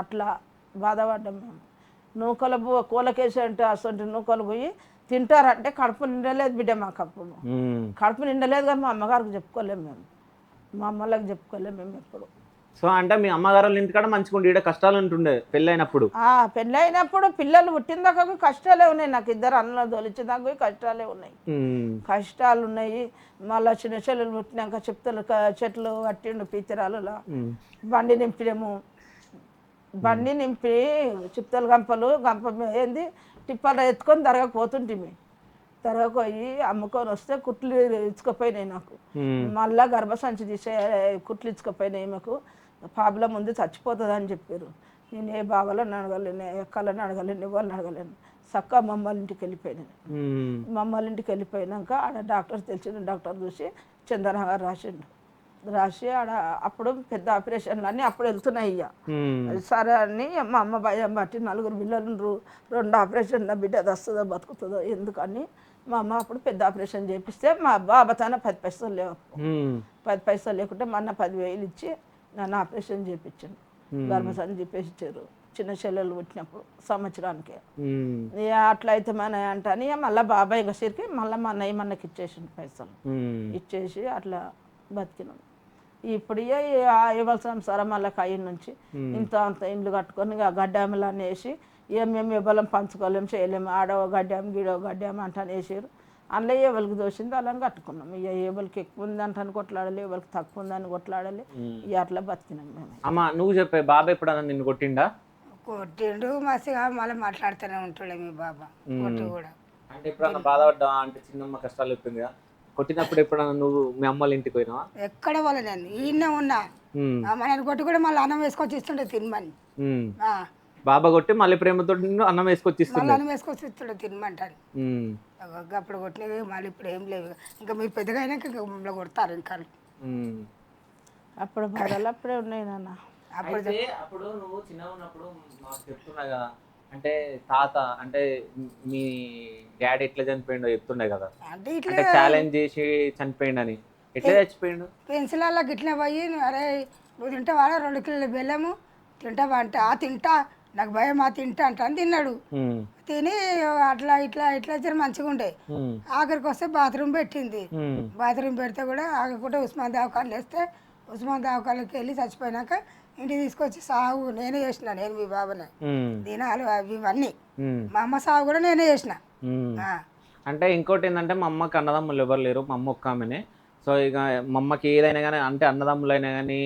అట్లా బాధపడ్డాం మేము. నూకలు కూలకేసి అంటే అసలు నూకలు పోయి తింటారంటే కడుపు నిండలేదు బిడ్డ మాకు. అప్పుడు కడుపు నిండలేదు, కానీ మా అమ్మగారికి చెప్పుకోలేము మేము, మా అమ్మలకు చెప్పుకోలేము మేము ఎప్పుడు. సో అంటే మీ అమ్మగారు ఇంటికాడ మంచిగా ఉండే కష్టాలు ఉంటుండే పెళ్ళైనప్పుడు? పెళ్ళైనప్పుడు పిల్లలు పుట్టిందాకా కష్టాలే ఉన్నాయి. నాకు 2 అన్నలు తొలిచేదాకా కష్టాలే ఉన్నాయి. కష్టాలు ఉన్నాయి. మళ్ళీ చిన్న చెల్లెలు పుట్టినాక చెట్లు పట్టిండు పీతిరాలలో. బండి నింపినాము. బండి నింపి చిప్తలు గంప ఏంది టిప్పలు ఎత్తుకొని దరగకపోతుంటిమి. దరగపోయి అమ్ముకొని వస్తే కుట్లు ఇచ్చుకపోయినాయి నాకు. మళ్ళా గర్భసంచి తీసే కుట్లు ఇచ్చుకపోయినాయి. మాకు ప్రాబ్లం ఉంది, చచ్చిపోతుంది అని చెప్పారు. నేను ఏ బావలను అడగలేను, ఎక్కలని అడగలేను, ఇవ్వాలని అడగలేను. చక్కగా మా అమ్మ వాళ్ళ ఇంటికి వెళ్ళిపోయినాను. మా అమ్మ వాళ్ళ ఇంటికి వెళ్ళిపోయినాక ఆడ డాక్టర్ తెలిసిన డాక్టర్ చూసి చంద్రనగర్ రాసి ఆడ అప్పుడు పెద్ద ఆపరేషన్లు అన్నీ అప్పుడు వెళ్తున్నాయి. ఇక అది సరే అని మా అమ్మ భయం బట్టి 4 పిల్లలు 2 ఆపరేషన్ల బిడ్డ అది వస్తుందో బతుకుతుందో ఎందుకని మా అమ్మ అప్పుడు పెద్ద ఆపరేషన్ చేపిస్తే మా బాబా తన 10 పైసలు లేవు. 10 పైసలు లేకుంటే మా అన్న 10,000 ఇచ్చి నన్ను ఆపరేషన్ చేయించాను. గర్భసంచి చెప్పేసి ఇచ్చారు చిన్న చెల్లెలు పుట్టినప్పుడు సంవత్సరానికి. ఇక అట్లా అయితే మన అంటే మళ్ళీ బాబాయ్ గసిరికి మళ్ళీ మా అన్నయ్య మనకి ఇచ్చేసిండు పైసలు. ఇచ్చేసి అట్లా బతికినాం. ఇప్పుడు ఇవ్వాల్సిన సరే మళ్ళీ కయ్యి నుంచి ఇంత అంత ఇండ్లు కట్టుకొని ఇక గడ్డాములు అని వేసి ఇక మేము ఇవ్వలేం పంచుకోలేము చేయలేము. ఆడో గడ్డాము గీడో గడ్డాము అంటాను వేసారు. అందులో ఎవరికి దోషింది అలా కట్టుకున్నాం. ఇక ఎవరికి ఎక్కువ ఉంది అంటాను కొట్లాడాలి, ఎవరికి తక్కువ ఉందని కొట్లాడాలి. ఇక అట్లా బతికినాం మేము. అమ్మ నువ్వు చెప్పే బాబా ఎప్పుడన్నా నిన్ను కొట్టిండా? కొట్టిండు మసిగా మళ్ళీ మాట్లాడుతూనే ఉంటాడు మీ బాబా కొట్టి కూడా. అంటే ఎప్పుడన్నా బాధపడ్డా? అంటే చిన్నమ్మ కష్టాలు చెప్పింది కదా, కొట్టినప్పుడు ఎప్పుడన్నా నువ్వు మీ అమ్మ వాళ్ళ ఇంటికి పోయినావా? ఎక్కడ వాళ్ళ నేను ఈయనే ఉన్నా. మన కొట్టి కూడా మళ్ళీ అన్నం వేసుకొచ్చి ఇస్తుండే తినమని. బాబా కొట్టి మళ్ళీ ప్రేమతో అన్నం వేసుకొచ్చి ఇస్తుండే. అన్నం వేసుకొచ్చి ఇస్తుండే తినమంటాను. అప్పుడు కొట్టినవి మళ్ళీ ఇప్పుడు ఏం లేవు. ఇంకా మీరు పెద్దగా అయినాక ఇంకా మమ్మల్ని కొడతారు ఇంకా. అప్పుడు బాధలు అప్పుడే ఉన్నాయి నాన్న. అప్పుడు నువ్వు చిన్నగా ఉన్నప్పుడు మాకు చెప్తున్నా కదా, అంటే తాత అంటే మీ డాడీ ఎట్లా చనిపోయిండో చెప్తుండే కదా, అంటే ఛాలెంజ్ చేసి చనిపోయిండని. ఎట్లా చచ్చిపోయిండు? పెన్సిల్కి ఇట్లా పోయి అరే నువ్వు తింటావా 2 కిలోల బెల్లము తింటావా అంటే తింటా నాకు భయం తింటా అంటాను తిన్నాడు. తిని అట్లా ఇట్లా ఇట్లా మంచిగా ఉండే. ఆఖరికి వస్తే బాత్రూమ్ పెట్టింది. బాత్రూమ్ పెడితే కూడా ఆగకుండా ఉస్మాన్ దవాఖానలో వేస్తే ఉస్మాన్ దవాఖానకి వెళ్ళి చచ్చిపోయినాక ఇంటికి తీసుకొచ్చి సాగు నేనే చేసిన. నేను మీ బాబానే దినాలు అవి ఇవన్నీ మా అమ్మ సాగు కూడా నేనే చేసిన. అంటే ఇంకోటి ఏంటంటే మా అమ్మకి అన్నదమ్ములు ఎవరు లేరు, మా అమ్మ ఒక్క ఆమెనే. సో ఇక మా అమ్మకి ఏదైనా కానీ అంటే అన్నదమ్ములైనా కానీ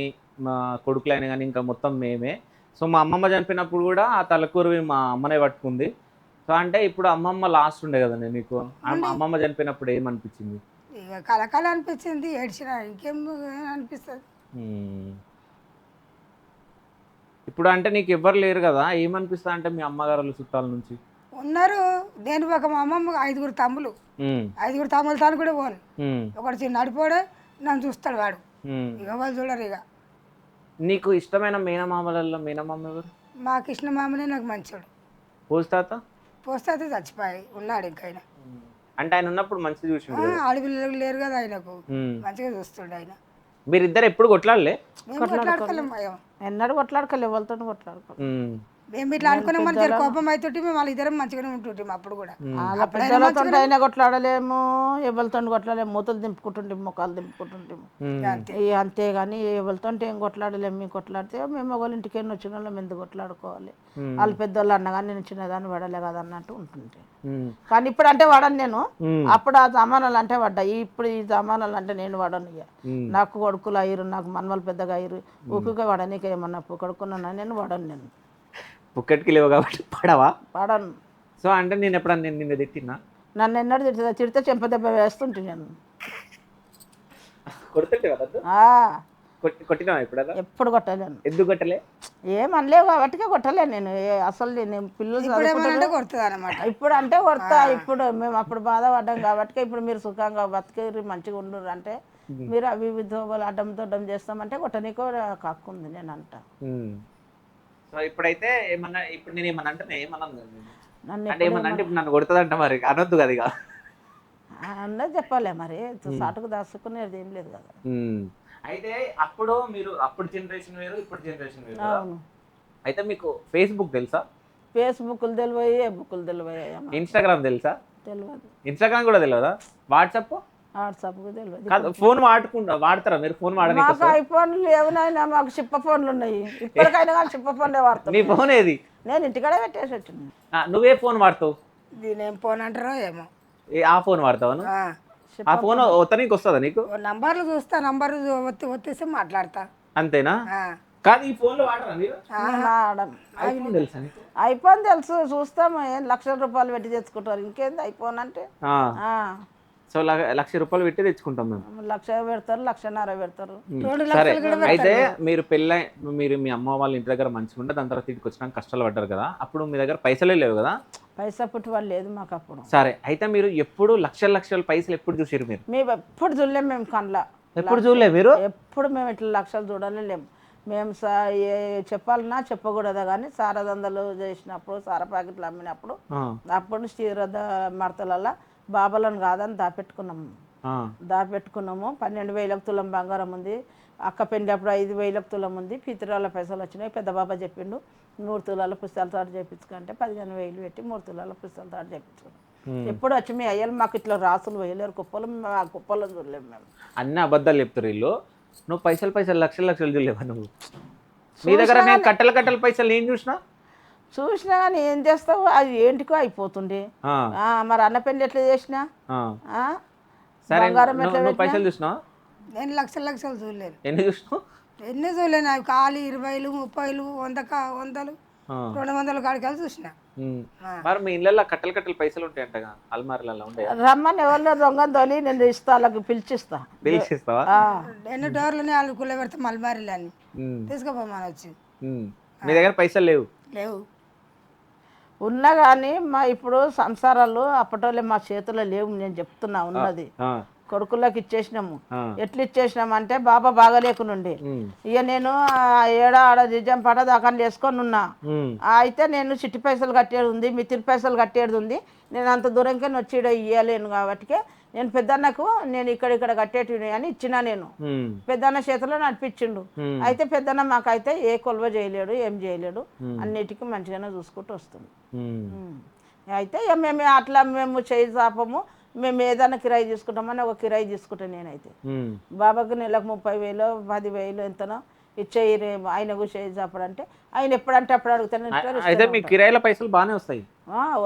మా కొడుకులైనా కానీ ఇంకా మొత్తం మేమే. సో మా అమ్మమ్మ చనిపోయినప్పుడు కూడా ఆ తలకూరు మా అమ్మనే పట్టుకుంది. సో అంటే ఇప్పుడు అమ్మమ్మ లాస్ట్ ఉండే కదండి నీకు, అమ్మమ్మ చనిపోయినప్పుడు ఏమనిపించింది? ఇక కలకల అనిపించింది, ఏడ్చిన. ఇంకేం అనిపిస్తుంది? ఇప్పుడు అంటే నీకు ఎవ్వరు లేరు కదా, ఏమనిపిస్తుంది అంటే మీ అమ్మగారు చుట్టాల నుంచి ఉన్నారు. నేను ఒక మా అమ్మమ్మ 5 తమ్ములు, 5 తమ్ముల తాను కూడా పోను. ఒకటి చిన్న నడిపోడే నన్ను చూస్తాడు వాడు. ఇక వాళ్ళు చూడరు. ఇక నీకు ఇష్టమైన మేనమామలలో మేనమామ ఎవరు? మా కృష్ణ మామనే నాకు మంచోడు. పోస్తాత చచ్చిపోయి ఉన్నాడు ఇంకైనా. అంటే ఆయన ఉన్నప్పుడు మంచిగా చూసిండు. ఆడపిల్లలు లేరు కదా ఆయనకు, మంచిగా చూస్తుండే ఆయన. మీరిద్దరు ఎప్పుడు కొట్లాడలే? మేము కొట్లాడుకోలేము, ఎన్నడూ కొట్లాడుకోలేము, ఎవరితో కొట్లాడుకోలేము. మేము ఇట్లా అనుకున్నాం మన జర కోపం అవుతుంటే మేము వాళ్ళిద్దరం మంచిగానే ఉంటుంటాం. అప్పుడు కూడా పెద్దలతో అయినా కొట్లాడలేము, ఎవరితో కొట్లాడలేము, మూతలు దింపుకుంటుంటాం, ముఖాలు దింపుకుంటుంటాము అంతేగాని ఎవరితో ఏం కొట్లాడలేము. మేము కొట్లాడితే మేము వాళ్ళ ఇంటికి ఎన్ని వచ్చిన వాళ్ళం ఎందుకు కొట్లాడుకోవాలి? వాళ్ళు పెద్దోళ్ళు అన్నగా నేను చిన్నదాన్ని పడలే కదా అన్నట్టు ఉంటుంటే. కానీ ఇప్పుడు అంటే వాడను నేను, అప్పుడు ఆ జమానాలు అంటే పడ్డా. ఇప్పుడు ఈ జమానాలు అంటే నేను వాడను. ఇక నాకు కొడుకులు అయ్యారు, నాకు మనవలు పెద్దగా అయ్యారు, ఊపిక వాడనీక ఏమన్నా కొడుకున్నా నేను వాడను. నేను పుక్కటికి లేవు కాబట్టి పడను. సో అంటే నేను ఎప్పుడన్నా నిన్ను తిట్టినా? నన్ను ఎన్నడూ తిడితే చెంప దెబ్బ వేస్తుంటే నేను కొట్టినావా ఎప్పుడన్నా? ఎప్పుడు కొట్టలేను. ఎందుకు కొట్టలే? ఏమనలేవు కాబట్టి కొట్టలేను నేను. అసలు నేను పిల్లలు ఇప్పుడు అంటే కొడతా. ఇప్పుడు మేము అప్పుడు బాధపడ్డాం కాబట్టి ఇప్పుడు మీరు సుఖంగా బతికి మంచిగా ఉండరు అంటే మీరు అవి అడ్డం తొడ్డం చేస్తామంటే కొట్టనీకో హక్కు ఉంది నేను అంటా. సో ఇప్పుడైతే ఏమన్నా ఇప్పుడు నేను ఏమన్నా అంటే ఏమన్నాను అంటే ఏమన్నా అంటే ఇప్పుడు నన్ను కొడుతుందంట, మరి అనొద్దు కదా ఇక అన్నది చెప్పాలి. మరి సాటుకు దాచుకునేది ఏం లేదు కదా. అయితే అప్పుడు మీరు అప్పుడు జనరేషన్ వేరు, ఇప్పుడు జనరేషన్ వేరు. అయితే మీకు ఫేస్బుక్ తెలుసా? ఫేస్బుక్లు తెలివయి, ఏ బుక్లు తెలివయి. ఇన్స్టాగ్రామ్ తెలుసా? తెలియదు. ఇన్స్టాగ్రామ్ కూడా తెలియదా? వాట్సాప్ తెలియదు. ఫోన్ వాడతారా మీరు? ఫోన్ వాడని మాకు ఐఫోన్లు లేవునైనా మాకు చిప్ప ఫోన్లు ఉన్నాయి. ఇప్పటికైనా కానీ చిప్ప ఫోన్లే వాడతాను. నీ ఫోన్ ఏది? నేను ఇంటికాడే పెట్టేసి వచ్చింది. నువ్వే ఫోన్ వాడతావు? దీని ఏం ఫోన్ అంటారో ఏమో. ఆ ఫోన్ వాడతావు? ఆ ఫోన్ ఒత్తనీకి వస్తుందా నీకు? నంబర్లు చూస్తా, నంబర్ ఒత్తేసి మాట్లాడతా అంతేనా? కానీ ఈ ఫోన్ లో వాడరా మీరు? ఐఫోన్ తెలుసా? ఐఫోన్ తెలుసు, చూస్తాము. ఏం ₹1,00,000 పెట్టి తెచ్చుకుంటారు. ఇంకేంది ఐఫోన్ అంటే? సో ₹1,00,000 పెట్టి తెచ్చుకుంటాం మేము. 1,00,000 పెడతారు, 1,50,000 పెడతారు. సరే, అయితే మీరు మీరు మీ అమ్మ వాళ్ళ ఇంటి దగ్గర మంచిగా ఉంటే దాని తర్వాత ఇంటికి వచ్చినాక కష్టాలు పడ్డారు కదా, అప్పుడు మీ దగ్గర పైసలే లేవు కదా, పైసా పుట్టి వాళ్ళు లేదు మాకు అప్పుడు. సరే అయితే మీరు ఎప్పుడు లక్షల పైసలు ఎప్పుడు చూసారు మీరు? మేము ఎప్పుడు చూడలేము, మేము కళ్ళ ఎప్పుడు చూడలే మీరు? ఎప్పుడు మేము ఇట్లా లక్షలు చూడలేము. మేము చెప్పాలన్నా చెప్పకూడదు కానీ సారదందలు చేసినప్పుడు, సార ప్యాకెట్లు అమ్మినప్పుడు అప్పుడు శ్రీరథ మడతలలో బాబాలను కాదని దాపెట్టుకున్నాము. 12,000 తులం బంగారం ఉంది. అక్క పెళ్ళి అప్పుడు 5,000 తులం ఉంది. పితరాల పైసలు వచ్చినాయి. పెద్ద బాబా చెప్పిండు 3 తులాల పుస్తకాల తాడు చేయించుకుంటే 15,000 పెట్టి 3 తులాల పుస్తకాల తాడు చేయించుకున్నాం. ఎప్పుడు వచ్చి మీ అయ్యలు మాకు ఇట్లా రాసులు వేయలేరు, కుప్పలు ఆ కుప్పలను చూడలేము మేము. అన్ని అబద్ధాలు చెప్తారు వీళ్ళు. నువ్వు పైసలు లక్షలు చూడలేవా నువ్వు? నీ దగ్గర నేను కట్టల పైసలు నేను చూసినా కానీ ఏం చేస్తావు, అది ఏంటికో అయిపోతుండే. మరి అన్న పెళ్ళి ఎట్లా చేసినా, బంగారం ఎట్లా పైసలు చూసినా? నేను లక్షలు చూడలేను. ఎన్ని చూసినావు? ఎన్ని చూడలేను. అవి ఖాళీ 20,000, 30,000, 100, 200 కాడికి చూసిన. మరి మీ ఇళ్ళల్లో కట్టలు పైసలు ఉంటాయంటగా అల్మార్లలో ఉండే? రమ్మని ఎవరిలో దొంగని తోలి నేను ఇస్తా, వాళ్ళకి పిలిచిస్తావా? ఎన్ని డోర్లని వాళ్ళు కుళ్ళ పెడతాం అల్మారీలు అని తీసుకుపోమని వచ్చి. మీ దగ్గర పైసలు లేవు. ఉన్నా కానీ మా ఇప్పుడు సంసారాలు అప్పటోళ్ళే మా చేతిలో లేవు. నేను చెప్తున్నా ఉన్నది. కొడుకులకు ఇచ్చేసినాము. ఎట్లా ఇచ్చేసినాము అంటే బాబా బాగలేకునుండి ఇక నేను ఆడ నిజం పడ దాకా వేసుకొని ఉన్నా. అయితే నేను చిట్టి పైసలు కట్టేది ఉంది, మితిరి పైసలు కట్టేది ఉంది. నేను అంత దూరంకే వచ్చి ఇవ్వలేను కాబట్టి నేను పెద్దన్నకు నేను ఇక్కడ కట్టేటివి అని ఇచ్చినా. నేను పెద్దన్న చేతిలో నడిపించిండు. అయితే పెద్దన్న మాకైతే ఏ కొలువ చేయలేడు, ఏం చేయలేడు, అన్నిటికీ మంచిగానే చూసుకుంటూ వస్తుంది. అయితే ఇక మేము అట్లా మేము చేయి చాపము. మేము ఏదైనా కిరాయి తీసుకుంటామని ఒక కిరాయి తీసుకుంటాను నేనైతే. బాబాకి నెలకు 30,000, 10,000 ఎంతనో ఇచ్చేయి ఆయనకు చేయి చాపడంటే ఆయన ఎప్పుడంటే అప్పుడు అడుగుతాను. అయితే మీ కిరాయిల పైసలు బాగానే వస్తాయి.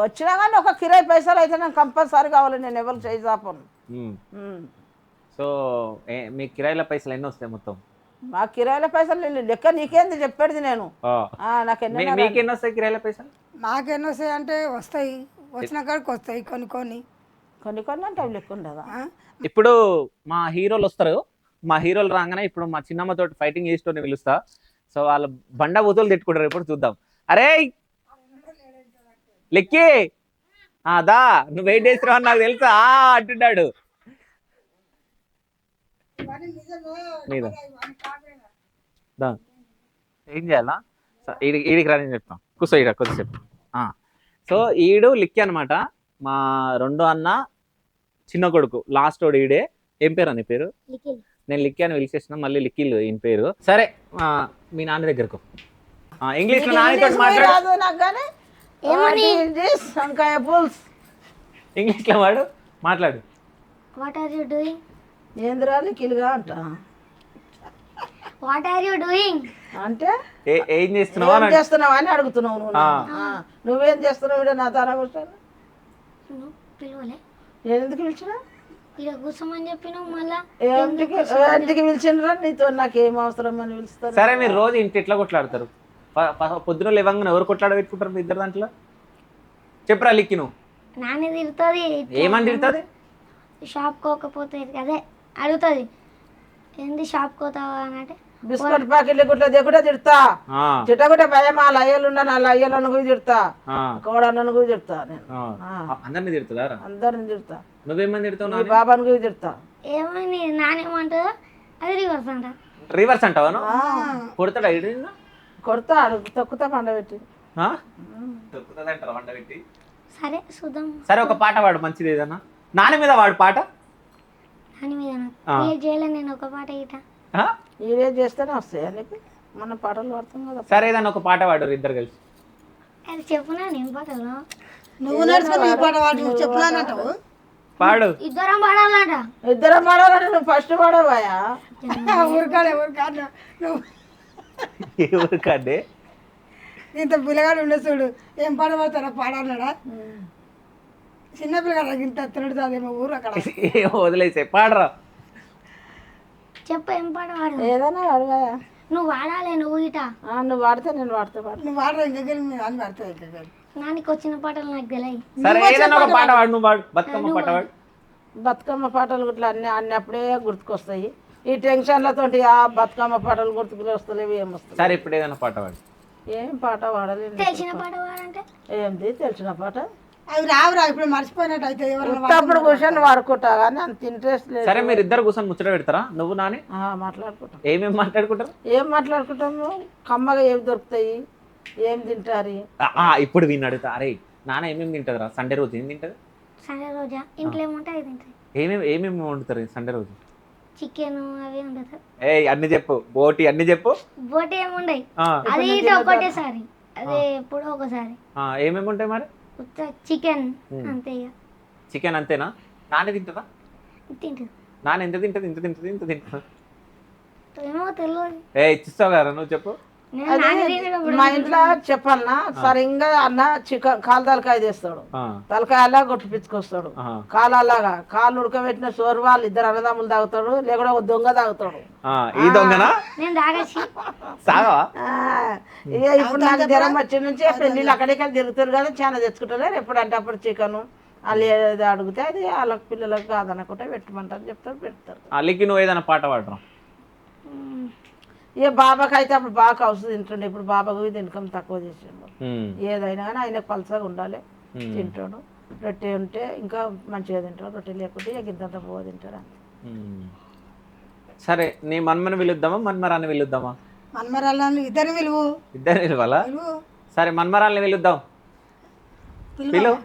వచ్చినా కానీ ఒక కిరాయి పైసలు అయితే నాకు కంపల్సరీ కావాలి. నేను ఎవరు చేయి చాపను. సో మీ కిరాయిల పైసలు ఎన్ని వస్తాయి మొత్తం? మా కిరాయిల పైసలు లెక్క నీకేంది చెప్పేది నేను. మీకెన్ని వస్తాయి కిరాయిల పైసలు? మాకెన్ని వస్తాయి అంటే వస్తాయి, వచ్చిన కాడికి వస్తాయి. కొన్ని అంటే అవి లెక్క ఉండదా? ఇప్పుడు మా హీరోలు వస్తారు. మా హీరోలు రాగానే ఇప్పుడు మా చిన్నమ్మతో ఫైటింగ్ చేసేటోని పిలుస్తా. సో వాళ్ళు బండ బూతులు తిట్టుకుంటారు. ఇప్పుడు చూద్దాం. అరే లెక్కి దా నువ్వు వెయిట్ చేస్తున్నావు అని నాకు తెలుసా అంటున్నాడు. ఏం చేయాలా? ఈడికి రా నేను చెప్తాను. కూర్చో ఈడ కొద్దిసేపు. సో ఈడు లిక్కి అనమాట. మా రెండో అన్న చిన్న కొడుకు, లాస్ట్ వాడు ఈడే. ఏం పేరు అని పేరు? నేను లిక్కి అని పిలిచేసిన, మళ్ళీ లిక్కిలు ఈయన పేరు. సరే మీ నాన్న దగ్గరకు ఇంగ్లీష్ లో నాన్నతో మాట్లాడు. ఇంగ్లీష్ లో వాడు మాట్లాడు. What are you doing? ఏంద్రా లిక్కిలుగా అంట. What are you doing? అంటే ఏం చేస్తున్నావు అని అడుగుతున్నావు నువ్వు. నువ్వేం చేస్తున్నావు? నా తారా కూర్చొని పిలవలే. నేను ఎందుకు పిలిచినా? ఇక్కడ కూర్చోమని చెప్పినావు. మళ్ళా ఎందుకు పిలిచినరా? నీతో నాకేం అవసరం అని పిలుస్తారు. సరే మీరు రోజు ఇంటి ఎట్లా కొట్లాడతారు? పొద్దున లేవంగానే ఎవరు కొట్లాడ పెట్టుకుంటారు మీ ఇద్దరు దాంట్లో? చెప్పురా లిక్కి. నువ్వు నాన్న తిడుతుంది. ఏమని తిడుతుంది? షాప్ కోకపోతే అదే అడుగుతుంది, ఏంది షాప్ కోతావా అని. అంటే బిస్కెట్ ప్యాకెట్లు గుట్ల దిగుట తిడతా, చిట్టగుట భయం. వాళ్ళ అయ్యలు ఉన్నా వాళ్ళ అయ్యలను కూడా తిడతా, కోడన్నను కూడా తిడతా. నేను అందరిని తిడుతుందా? అందరిని తిడతా. నువ్వేమని తిడతావు? బాబాను కూడా తిడతా. ఏమని నానేమంటుందో అది రివర్స్ అంట. రివర్స్ అంటావా? కొడతాడా? కొడతా, తొక్కుతా పండబెట్టి. సరే చూద్దాం. సరే ఒక పాట వాడు మంచిది ఏదన్నా. నాని మీద వాడు పాట. నాని మీద చేయలే నేను ఒక పాట ఇట. ఇదే చేస్తేనే వస్తాయి నీకు. మన పాటలు పడతాం కదా. సరే ఏదన్నా ఒక పాట వాడు ఇద్దరు కలిసి. అది చెప్పునా నేను పాటలు. నువ్వు నేర్చుకుని ఈ పాట వాడు చెప్పున్నానంటావు. పాడు. ఇద్దరం పాడాలంట. ఇద్దరం పాడాలంటే నువ్వు ఫస్ట్ పాడవాయా? ఊరికాడు నువ్వు ఊరికాడే. ఇంత పిల్లగాడు ఉండే చూడు, ఏం పాట పడతారా? పాడాలడా చిన్న పిల్లగాడు ఇంత తిరుగుతుందేమో ఊరు అక్కడ. వదిలేసే పాడరా. చెప్పు ఏం పాట పాడు. ఏదైనా పాడవాయా? నువ్వు వాడాలి. నువ్వు ఇట నువ్వు వాడితే నేను వాడితే పాడు. నువ్వు వాడరా ఇంకా అని పడతావు ఇంకా. నానికి వచ్చిన పాటలు నాకు తెలియదు. సరే ఏదైనా ఒక పాట వాడు. నువ్వు వాడు. బతుకమ్మ పాట వాడు. బతుకమ్మ పాటలు ఇట్లా అన్ని అప్పుడే గుర్తుకొస్తాయి. ఈ టెన్షన్లతో ఆ బతుకమ్మ పాటలు గుర్తుకు వస్తలేవు. ఏం వస్తాయి? సరే ఇప్పుడు ఏదైనా పాట వాడు. ఏం పాట వాడలేదు. తెలిసిన పాట వాడంటే ఏంది తెలిసిన పాట? అవి రావురా ఇప్పుడు మర్చిపోయినట్టు అయితే ఎవరైనా అప్పుడు కూర్చొని వాడుకుంటా కానీ అంత ఇంట్రెస్ట్ లేదు. సరే మీరు ఇద్దరు కూర్చొని ముచ్చట పెడతారా నువ్వు నాని? మాట్లాడుకుంటాం. ఏమేమి మాట్లాడుకుంటారు? ఏం మాట్లాడుకుంటాము, కమ్మగా ఏమి దొరుకుతాయి, ఏం తింటారు. ఇప్పుడు వీడిని అడుగుతా, అరే నాన్న ఏమేమి తింటుందిరా సండే రోజు? ఏం తింటది సండే రోజా ఇంట్లో ఏముంటే అది తింటుంది. ఏమేమి వండుతారు సండే రోజు? చికెన్ అవి ఉండదు. అన్ని చెప్పు, బోటి అన్ని చెప్పు. బోటి ఏముండయి, అది ఇటు ఒకటేసారి, అదే ఎప్పుడో ఒకసారి. ఏమేమి ఉంటాయి మరి? చికెన్ అంతే ఇక. చికెన్ అంతేనా? నాన్న తింటుందా? తింటుంది. నాన్న ఎంత తింటది? ఇంత తింటది, ఇంత తింటుందా? ఏమో తెలియదు. ఇచ్చిస్తావు కదా నువ్వు చెప్పు. మా ఇంట్లో చెప్పన్నా సరిగ్గా అన్న చికెన్ కాలు తలకాయ తీస్తాడు, తలకాయ అలా కొట్టిపించుకొస్తాడు, కాలు అలాగా కాళ్ళు ఉడకబెట్టిన సోరు వాళ్ళు ఇద్దరు అన్నదమ్ములు తాగుతాడు, లేకుండా ఒక దొంగ తాగుతాడు. ఈ దొంగనా? నేను తాగచ్చి సాగవా? ఇక ఇప్పుడు నాకు జ్వరం వచ్చి నుంచి పెళ్ళిళ్ళు అక్కడికి తిరుగుతారు కదా, చాలా తెచ్చుకుంటారు. ఎప్పుడంటే అప్పుడు చికెన్ వాళ్ళు ఏది అడిగితే అది వాళ్ళకి పిల్లలకు కాదనుకుంటే పెట్టమంటారు, చెప్తారు, పెడతారు. అల్లికి నువ్వు ఏదైనా పాట పాడరా? ఇక బాబాకి అయితే అప్పుడు బాగా కౌసు తింటుండే, ఇప్పుడు బాబాకు తినకం తక్కువ చేసిండు. ఏదైనా కానీ ఆయన పలసగా ఉండాలి, తింటాడు. రొట్టె ఉంటే ఇంకా మంచిగా తింటాడు, రొట్టె లేకుంటే ఇక ఇంతంత పోవ తింటాడు. సరే నీ మన్మని పిలుద్దామా మన్మరాన్ని పిలుద్దామా? మన్మరాళ్ళని ఇద్దరిని పిలువు. ఇద్దరు పిలవాలా? సరే మన్మరాల్ని పిలుద్దాం. పిలువు.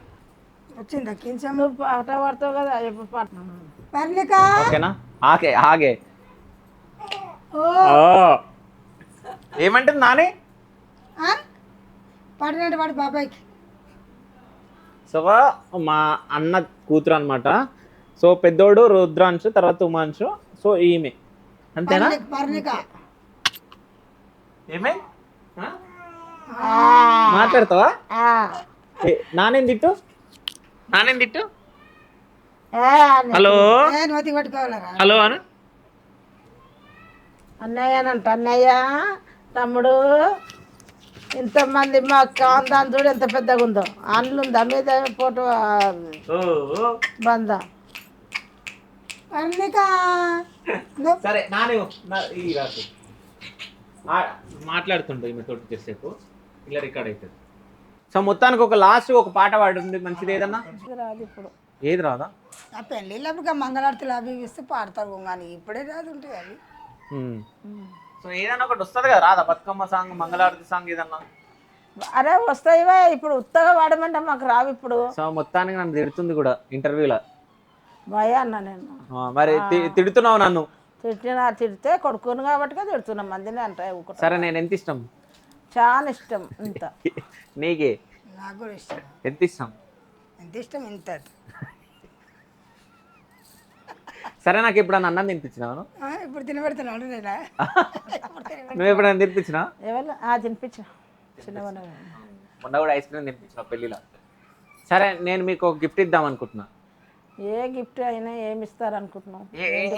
వచ్చిందా కించం? నువ్వు పాట పాడతావు కదా, ఎప్పుడు పాట. పర్ణిక ఓకేనా? ఆగే ఆగే. ఏమంటుంది నాని? పాడినట్టు వాడు బాబాయ్కి. సో మా అన్న కూతురు అనమాట. సో పెద్దోడు రుద్రాంశు, తర్వాత ఉమాంశు, సో ఈమె అంతేనా? పర్ణిక ఏమే మాట్లాడతావా? నానేం తిట్టు, నానేం తిట్టు. హలో నోతి పట్టుకోవాలరా. హలో అను. అన్నయ్యనంట, అన్నయ్య తమ్ముడు ఇంతమంది మా కాంతాన్ని చూడు ఎంత పెద్దగా ఉందో, అండ్లు ఉందా మీద ఫోటో బంద. పర్ణిక సరే నానే మాట్లాడుతుండే ఈమె తోటి చేసేపు ఇలా రికార్డ్ అవుతుంది. సో మొత్తానికి ఒక లాస్ట్ ఒక పాట పాడుంది మంచిది, ఏదన్నా రాదు ఇప్పుడు. ఏది రాదా? ఆ పెళ్ళిళ్ళప్పుడు మంగళారతులు అవి ఇస్తే పాడతారు కానీ ఇప్పుడే రాదు ఉంటాయి అవి. సో ఏదన్నా ఒకటి వస్తుంది కదా, రాదా? బతుకమ్మ సాంగ్, మంగళారతి సాంగ్ ఏదన్నా? అరే వస్తాయివా, ఇప్పుడు ఉత్తగా వాడమంటే మాకు రావు ఇప్పుడు. సో మొత్తానికి నన్ను తిడుతుంది కూడా ఇంటర్వ్యూలో. భయ అన్న నేను. మరి తిడుతున్నావు నన్ను? తిడితే కొడుకును కాబట్టి తిడుతున్నాం, మందిని అంటే. సరే నేను ఎంత ఇష్టం? చాలా ఇష్టం. ఇంత నీకే? నాకు కూడా ఇష్టం. ఎంత ఇష్టం? ఎంత ఇష్టం ఇంత. సరే నాకు ఎప్పుడన్నా అన్నం తినిపించినావు? ఇప్పుడు తినబెడుతున్నాడు నేనా? నువ్వు ఎప్పుడన్నా తినిపించినా? ఎవరు తినిపించిన చిన్నగా మొన్న కూడా ఐస్ క్రీమ్ తినిపించిన పెళ్ళిలో. సరే నేను మీకు ఒక గిఫ్ట్ ఇద్దాం అనుకుంటున్నా. ఏ గిఫ్ట్ అయినా ఏమి ఇస్తారు అనుకుంటున్నావు?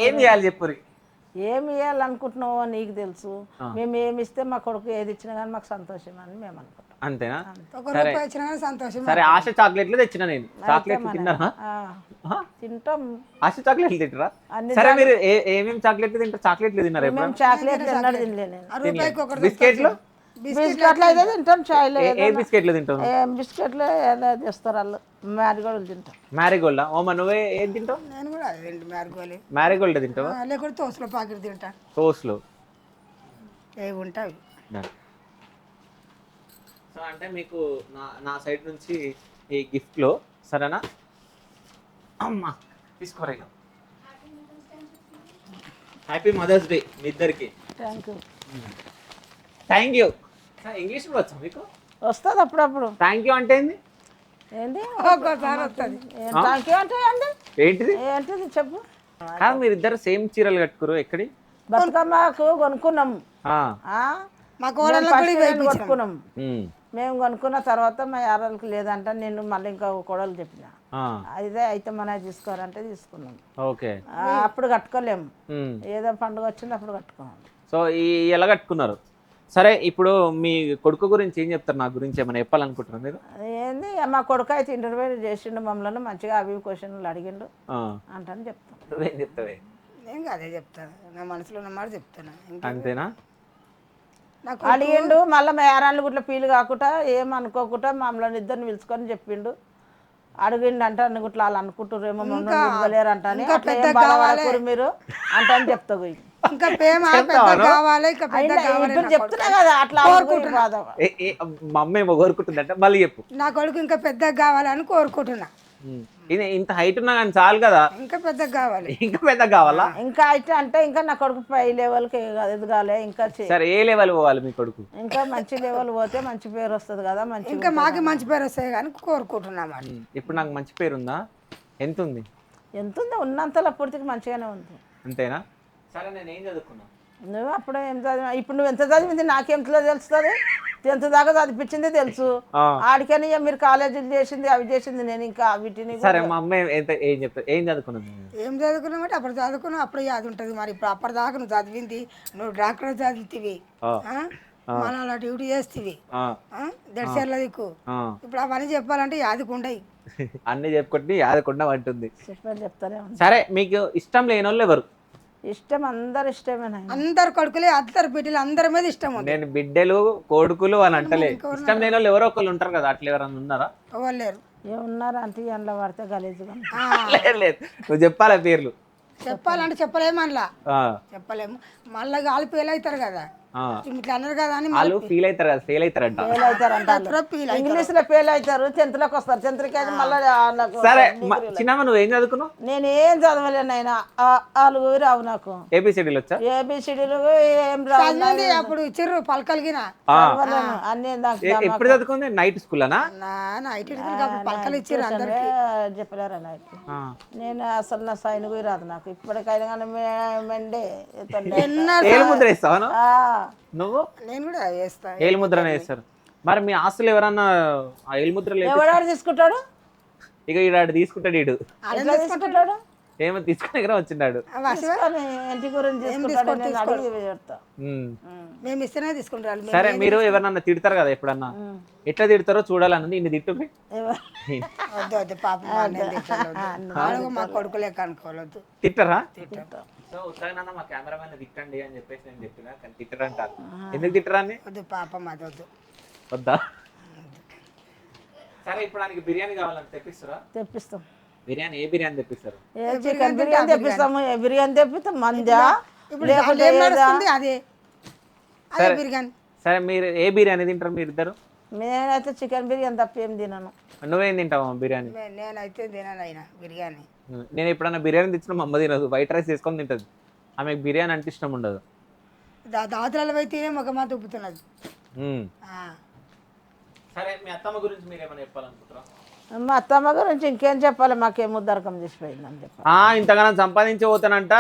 ఏం చేయాలి చెప్పు. ఏమి ఇవ్వాలనుకుంటున్నావో నీకు తెలుసు. మేము ఏమి ఇస్తే మా కొడుకు ఏది ఇచ్చినా కానీ మాకు సంతోషం అని మేము అనుకుంటాం. అంతేనా? రూపాయి ఇచ్చినా కానీ సంతోషం. సరే ఆశ చాక్లెట్లు తెచ్చిన నేను. చాక్లెట్లు తిన్నారా? తింటాం. ఆశ చాక్లెట్లు తింటారా? సరే మీరు ఏమేమి చాక్లెట్లు తింటారు? చాక్లెట్లు తిన్నారా? మేము చాక్లెట్లు తిన్నాడు తినలేదు. బిస్కెట్లు? బిస్కెట్లు అయితే తింటాం, చాయ్లో ఏ బిస్కెట్లు తింటావు? బిస్కెట్లు ఏదో తెస్తారు వాళ్ళు. మ్యారిగోల్డ్ తింటాం. మ్యారిగోల్డా? ఓమా నువ్వే ఏది తింటావు? నేను కూడా అది తింటు మ్యారిగోల్డ్. మ్యారిగోల్డ్ తింటావా? లేకుంటే తోసులో పాకెట్ తింటా. టోస్ట్లో ఏవి ఉంటాయి. సో అంటే మీకు నా సైడ్ నుంచి ఈ గిఫ్ట్లో, సరేనా? అమ్మా తీసుకోరా. హ్యాపీ మదర్స్ డే మీ ఇద్దరికి. Thank you. ఇంగ్లీష్ కూడా వచ్చా మీకు? వస్తుంది అప్పుడప్పుడు. థ్యాంక్ యూ అంటే ఏంది? ఏంది ఒక్కోసారి వస్తుంది. థ్యాంక్ యూ అంటే ఏంటిది? ఏంటిది చెప్పు. కాదు మీరు ఇద్దరు సేమ్ చీరలు కట్టుకురు ఎక్కడి? బతుకమ్మకు కొనుక్కున్నాం, మా కోడళ్ళకు కూడా ఇవి కొనుక్కున్నాం. మేము కొనుక్కున్న తర్వాత మా యారాలకు లేదంట, నేను మళ్ళీ ఇంకా కోడలు చెప్పిన అదే అయితే మన తీసుకోరంటే తీసుకున్నాం. ఓకే. అప్పుడు కట్టుకోలేము, ఏదో పండుగ వచ్చింది అప్పుడు కట్టుకున్నాం. సో ఎలా కట్టుకున్నారు? సరే ఇప్పుడు మీ కొడుకు గురించి ఏం చెప్తారు? నా గురించి ఏమైనా చెప్పాలనుకుంటున్నారు మీరు? ఏంది మా కొడుకు అయితే ఇంటర్వ్యూ చేసిండు, మమ్మల్ని మంచిగా అవి క్వశ్చన్లు అడిగిండు అంటాను చెప్తాను. నువ్వేం చెప్తావే? నేను అదే చెప్తాను, నా మనసులో ఉన్న మాట చెప్తాను. అంతేనా? అడిగిండు, మళ్ళీ మా యారాళ్ళు గుట్ల ఫీల్ కాకుండా ఏమనుకోకుండా మమ్మల్ని ఇద్దరిని పిలుచుకొని చెప్పిండు. అడిగిండి అంటే అన్ని గుట్లా వాళ్ళు అనుకుంటారేమో మమ్మల్ని ఇవ్వలేరు అంటానే ఇంకా అట్లా ఏం పెద్ద బాధపడకూరు మీరు అంటే అని చెప్తా పోయి. ఇంకా ప్రేమ పెద్ద కావాలి, ఇంకా పెద్ద కావాలి. ఇప్పుడు చెప్తున్నా కదా అట్లా అనుకుంటున్నా బాధ. మా అమ్మ ఏమో కోరుకుంటుందంటే మళ్ళీ చెప్పు. నా కొడుకు ఇంకా పెద్ద కావాలని కోరుకుంటున్నా. ఇంత హైట్ ఉన్నా కానీ చాలు కదా, ఇంకా పెద్ద కావాలి. ఇంకా పెద్ద కావాలా? ఇంకా అయితే అంటే ఇంకా నా కొడుకు పై లెవెల్కి ఎదగాలి, ఇంకా సరే ఏ లెవెల్ పోవాలి మీ కొడుకు? ఇంకా మంచి లెవెల్ పోతే మంచి పేరు వస్తుంది కదా, మంచి ఇంకా మాకి మంచి పేరు వస్తాయి కానీ కోరుకుంటున్నాం. ఇప్పుడు నాకు మంచి పేరు ఉందా? ఎంత ఉంది? ఎంత ఉంది? ఉన్నంతలో పూర్తికి మంచిగానే ఉంది. అంతేనా? సరే నేను ఏం చదువుకున్నా? నువ్వు అప్పుడే ఏం చదివా? ఇప్పుడు నువ్వు ఎంత చదివింది నాకేంతలో తెలుస్తుంది? 10th దాకా చదివించింది తెలుసు. ఆడికని మీరు కాలేజీలు చేసింది అవి చేసింది, నేను ఇంకా వీటిని. సరే మా అమ్మ ఏం చెప్తా, ఏం చదువుకున్నది? ఏం చదువుకున్నామంటే అప్పుడు చదువుకున్నావు, అప్పుడు యాది ఉంటుంది. మరి ఇప్పుడు అప్పటిదాకా నువ్వు చదివింది, నువ్వు డాక్టర్ చదివితివి, మన డ్యూటీ చేస్తేవి దర్శర్ల దిక్కు. ఇప్పుడు అవన్నీ చెప్పాలంటే యాదికి ఉండయి. అన్ని చెప్పుకుంటే యాదకుండా అంటుంది. చెప్తానే. సరే మీకు ఇష్టం లేని వాళ్ళు ఎవరు? ఇష్టం అందరు ఇష్టమే. అందరు కొడుకులే, అందరు బిడ్డలు, అందరి మీద ఇష్టం ఉంది. నేను బిడ్డలు కొడుకులు అని అంటలే, ఇష్టం లేని వాళ్ళు ఎవరో ఒకళ్ళు ఉంటారు కదా, అట్లా ఎవరన్నా ఉన్నారా? ఎవరు లేరు. ఏమున్నారు అంటే ఎండ పడితే గలీజుగా. లేదు నువ్వు చెప్పాలా పేర్లు? చెప్పాలంటే చెప్పలేము, అందులో చెప్పలేము. మళ్ళీ వాళ్ళు ఫెయిల్ అవుతారు కదా, ఇట్లా అన్నారు కదా అని. వాళ్ళు ఫీల్ అవుతారు కదా, ఫెయిల్ అవుతారంట. ఇంగ్లీష్ లో ఫెయిల్ అవుతారు, 10th లోకి వస్తారు. 10th కి మళ్ళీ. సరే చిన్నమ్మ నువ్వు ఏం చదువుకున్నావు? నేనేం చదవలేను అయినా, వాళ్ళు రావు నాకు. ఏబిసిడీలు వచ్చా? ఏబిసిడీలు ఏం రావు. అప్పుడు ఇచ్చిర్రు పలకలిగిన అన్ని. ఎప్పుడు చదువుకుంది? నైట్ స్కూల్ అనా? నైట్ పలకలు ఇచ్చిర్రు అందరికి. చెప్పలేరా నైట్? నేను అసలు నా సైన్ కూడా రాదు నాకు ఇప్పటికైనా కానీ. మెండే ఏలుముద్ర వేస్తావా నువ్వు? నేను కూడా వేస్తా. ఏలుముద్రనే వేస్తారు. మరి మీ ఆస్తులు ఎవరన్నా ఆ ఏలుముద్ర ఎవడాడు తీసుకుంటాడు? ఇక ఈడాడు తీసుకుంటాడు. ఈడు తీసుకుంటాడు ఏమో తీసుకుని దగ్గర వచ్చిన్నాడు. ఇంటి గురించి మేము ఇస్తేనే తీసుకుంటారు. సరే మీరు ఎవరన్నా తిడతారు కదా ఎప్పుడన్నా, ఎట్లా తిడతారో చూడాలన్నది. ఇన్ని తిట్టు వద్దు వద్దు పాపం, మా కొడుకులే కనుక్కోవద్దు. తిట్టరా? సో ఉత్తరాయణ మా కెమెరామెన్ తిట్టండి అని చెప్పేసి నేను చెప్పినా, కానీ తిట్టరంటారు. ఎందుకు తిట్టరా అని? వద్దు పాపం, అది వద్దు. వద్దా? సరే ఇప్పుడు ఆయనకి బిర్యానీ కావాలని తెప్పిస్తారా? తెప్పిస్తాం. బిర్యానీ ఏ బిర్యానీ తెప్పిస్తారు? చికెన్ బిర్యానీ తెప్పిస్తాము. ఏ బిర్యానీ తెప్పిస్తాం? మందా అదే బిర్యానీ. సరే మీరు ఏ బిర్యానీ తింటారు మీరు ఇద్దరు? నేనైతే చికెన్ బిర్యానీ తప్ప ఏం తినను. నువ్వేం తింటావా బిర్యానీ? నేనైతే తినను అయినా బిర్యానీ. నేను ఎప్పుడన్నా బిర్యానీ తెచ్చిన మా అమ్మ తినదు, వైట్ రైస్ వేసుకొని తింటది. ఆమెకు బిర్యానీ అంటే ఇష్టం ఉండదు. దాతలలో అయితే ఒక మాట ఉప్పుతున్నది. సరే మీ అత్తమ్మ గురించి మీరు ఏమైనా చెప్పాలనుకుంటారా? మా అత్తమ్మ గురించి ఇంకేం చెప్పాలి, మాకేం ఉద్దరకం చేసిపోయిందని చెప్పాలి. ఇంతగానో సంపాదించి పోతానంట.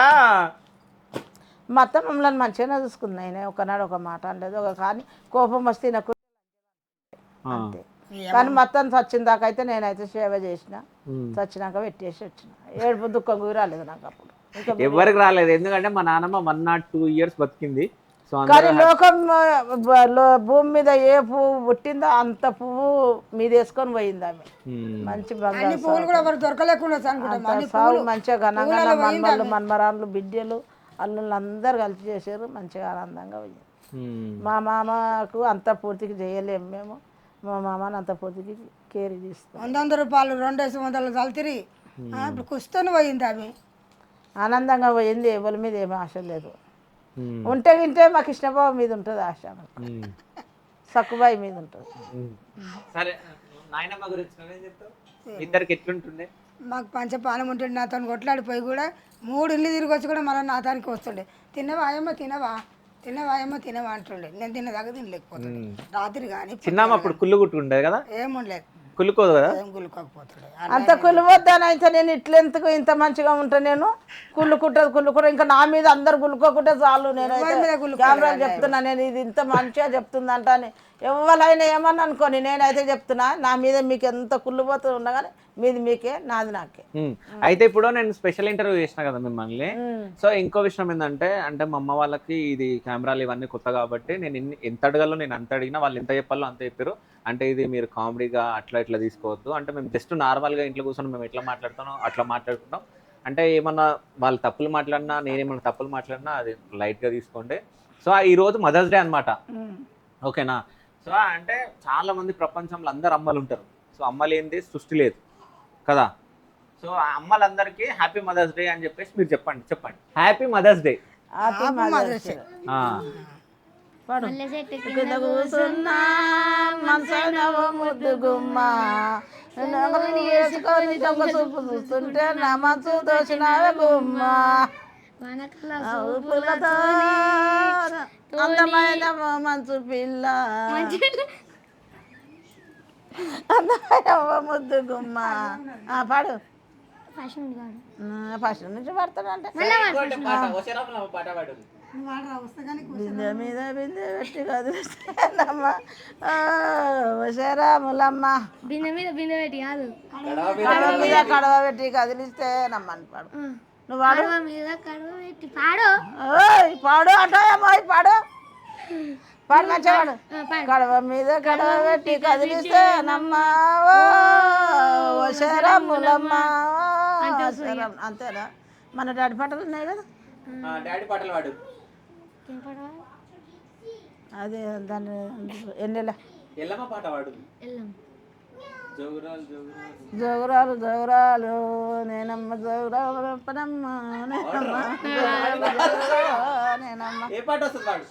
మా అత్త మమ్మల్ని మంచిగానే చూసుకుంది. ఆయన ఒకనాడు ఒక మాట అనలేదు, ఒక కానీ కోపం వస్తే నాకు అంతే. కానీ మొత్తం చచ్చిన దాకా అయితే నేనైతే సేవ చేసిన, చచ్చినాక పెట్టేసి వచ్చిన. ఏడుపు దుఃఖం కూడా రాలేదు నాకు అప్పుడు. ఎవరికి రాలేదు, ఎందుకంటే మా నాన్నమ్మ 102 years బతికింది. కానీ లోకం భూమి మీద ఏ పువ్వు పుట్టిందో అంత పువ్వు మీద వేసుకొని పోయింది ఆమె. మంచి పువ్వులు కూడా ఎవరు దొరకలేకుండా సాగు మంచిగా ఘనంగా మన్మలు మన్మరాన్లు బిడ్డలు అల్లుళ్ళు అందరు కలిసి చేశారు, మంచిగా ఆనందంగా పోయింది. మా మామకు అంత పూర్తికి చేయలేము మేము, మా మామని అంత పూర్తికి కేర్ తీస్తాం. 100 రూపాయలు 200 చల్తిరి ఇప్పుడు కుస్తూనే పోయింది ఆమె. ఆనందంగా పోయింది, ఎవరి మీద ఏమీ ఆశ లేదు. ఉంటే వింటే మా కృష్ణబాబు మీద ఉంటుంది ఆశ, సక్కుబాయి మీద ఉంటుంది. సరే నాయనమ్మ గురించి చెప్తావు? ఇద్దరికి ఎట్లుంటుండే? మాకు పంచపానం ఉంటుండే, నాతో కొట్లాడిపోయి కూడా 3 ఇల్లు తిరిగి వచ్చి కూడా మళ్ళీ నాతానికి వస్తుండే. తినవా అయ్యమ్మ తినవా, తినవా అయ్యమ్మ తినవా అంటుండే. నేను తిన్నదాకా తినలేకపోతుండే రాత్రి. కానీ చిన్నమ్మ అప్పుడు కుళ్ళు కుట్టుకుండేది కదా? ఏముండలేదు, కుళ్ళుకోదు కదా? ఏం కుళ్ళుకోకపోతుండే. అంత కుళ్ళువద్దాని అయితే నేను ఇట్లెందుకు ఇంత మంచిగా ఉంటా, నేను కుళ్ళుకుంటా ఇంకా నా మీద అందరు కుళ్ళుకోకుంటే చాలు. నేనైతే కెమెరాలు చెప్తున్నా, నేను ఇది ఇంత మంచిగా చెప్తుందంట అని ఎవరైనా ఏమన్నా అనుకోని, నేనైతే చెప్తున్నా నా మీద మీకు ఎంత కుళ్ళుపోతూ ఉండగానే మీది మీకే, నాది నాకే. అయితే ఇప్పుడు నేను స్పెషల్ ఇంటర్వ్యూ చేసిన కదా మిమ్మల్ని. సో ఇంకో విషయం ఏంటంటే, అంటే మా అమ్మ వాళ్ళకి ఇది కెమెరాలు ఇవన్నీ కొత్త కాబట్టి నేను ఎంత అడగాలో నేను అంత అడిగినా, వాళ్ళు ఎంత చెప్పాలో అంత చెప్పారు. అంటే ఇది మీరు కామెడీగా అట్లా ఇట్లా తీసుకోవద్దు, అంటే మేము జస్ట్ నార్మల్గా ఇంట్లో కూర్చొని మేము ఎట్లా మాట్లాడుతున్నాం అట్లా మాట్లాడుకుంటాం. అంటే ఏమన్నా వాళ్ళు తప్పులు మాట్లాడినా, నేనేమన్నా తప్పులు మాట్లాడినా అది లైట్గా తీసుకోండి. సో ఈరోజు మదర్స్ డే అనమాట, ఓకేనా? సో అంటే చాలా మంది ప్రపంచంలో అందరు అమ్మలు ఉంటారు. సో అమ్మ లేనిదే సృష్టి లేదు. కదా. సో అమ్మలందరికీ హ్యాపీ మదర్స్ డే అని చెప్పేసి మీరు చెప్పండి happy Mother's Day. Happy Mother's Day. పాడు. మల్లె చెట్టు కింద కూసున్నా మనసైన ఓ ముద్దు గుమ్మ నగలు వేసుకొని దొంగ చూపు చూస్తుంటే నా మనసు దోచినావే గుమ్మ వానకల్ల ఊపులతో అందమైన ఓ మంచు పిల్ల అందమైన ఓ ముద్దు గుమ్మ. పాడు. ఫ్యాషన్ కాదు. ఫస్ట్ నుంచి పాడతాడంటే పాట పాడు. బిందె మీద బిందె పెట్టి కదిలిస్తేనమ్మ శరాములమ్మ బిందె మీద బిందె పెట్టి కాదు, కడవ మీద కడవ పెట్టి కదిలిస్తేనమ్మ అని పాడు. నువ్వు పాడు. కడవ మీద కడవ పెట్టి పాడు. ఓయ్ పాడు అంటావేమో పాడు. పాడు మంచిగా పాడు. పాడు. కడవ మీద కడవ పెట్టి కదిలిస్తేనమ్మ ఓ శరాములమ్మ అంతేనా? మన డాడీ పాటలు ఉన్నాయి కదా, డాడీ పాటలు పాడు. ఏం పాడవా? అదే దాన్ని ఎన్నెల ఎల్లమ్మ పాట పాడు. వెళ్ళాం. జోగురాలు జోగురాలు జోగురాలు జోగురాలు నేనమ్మ జోగురాలు నేనమ్మ నేనమ్మ ఏ పాట వస్తుంది పాడు.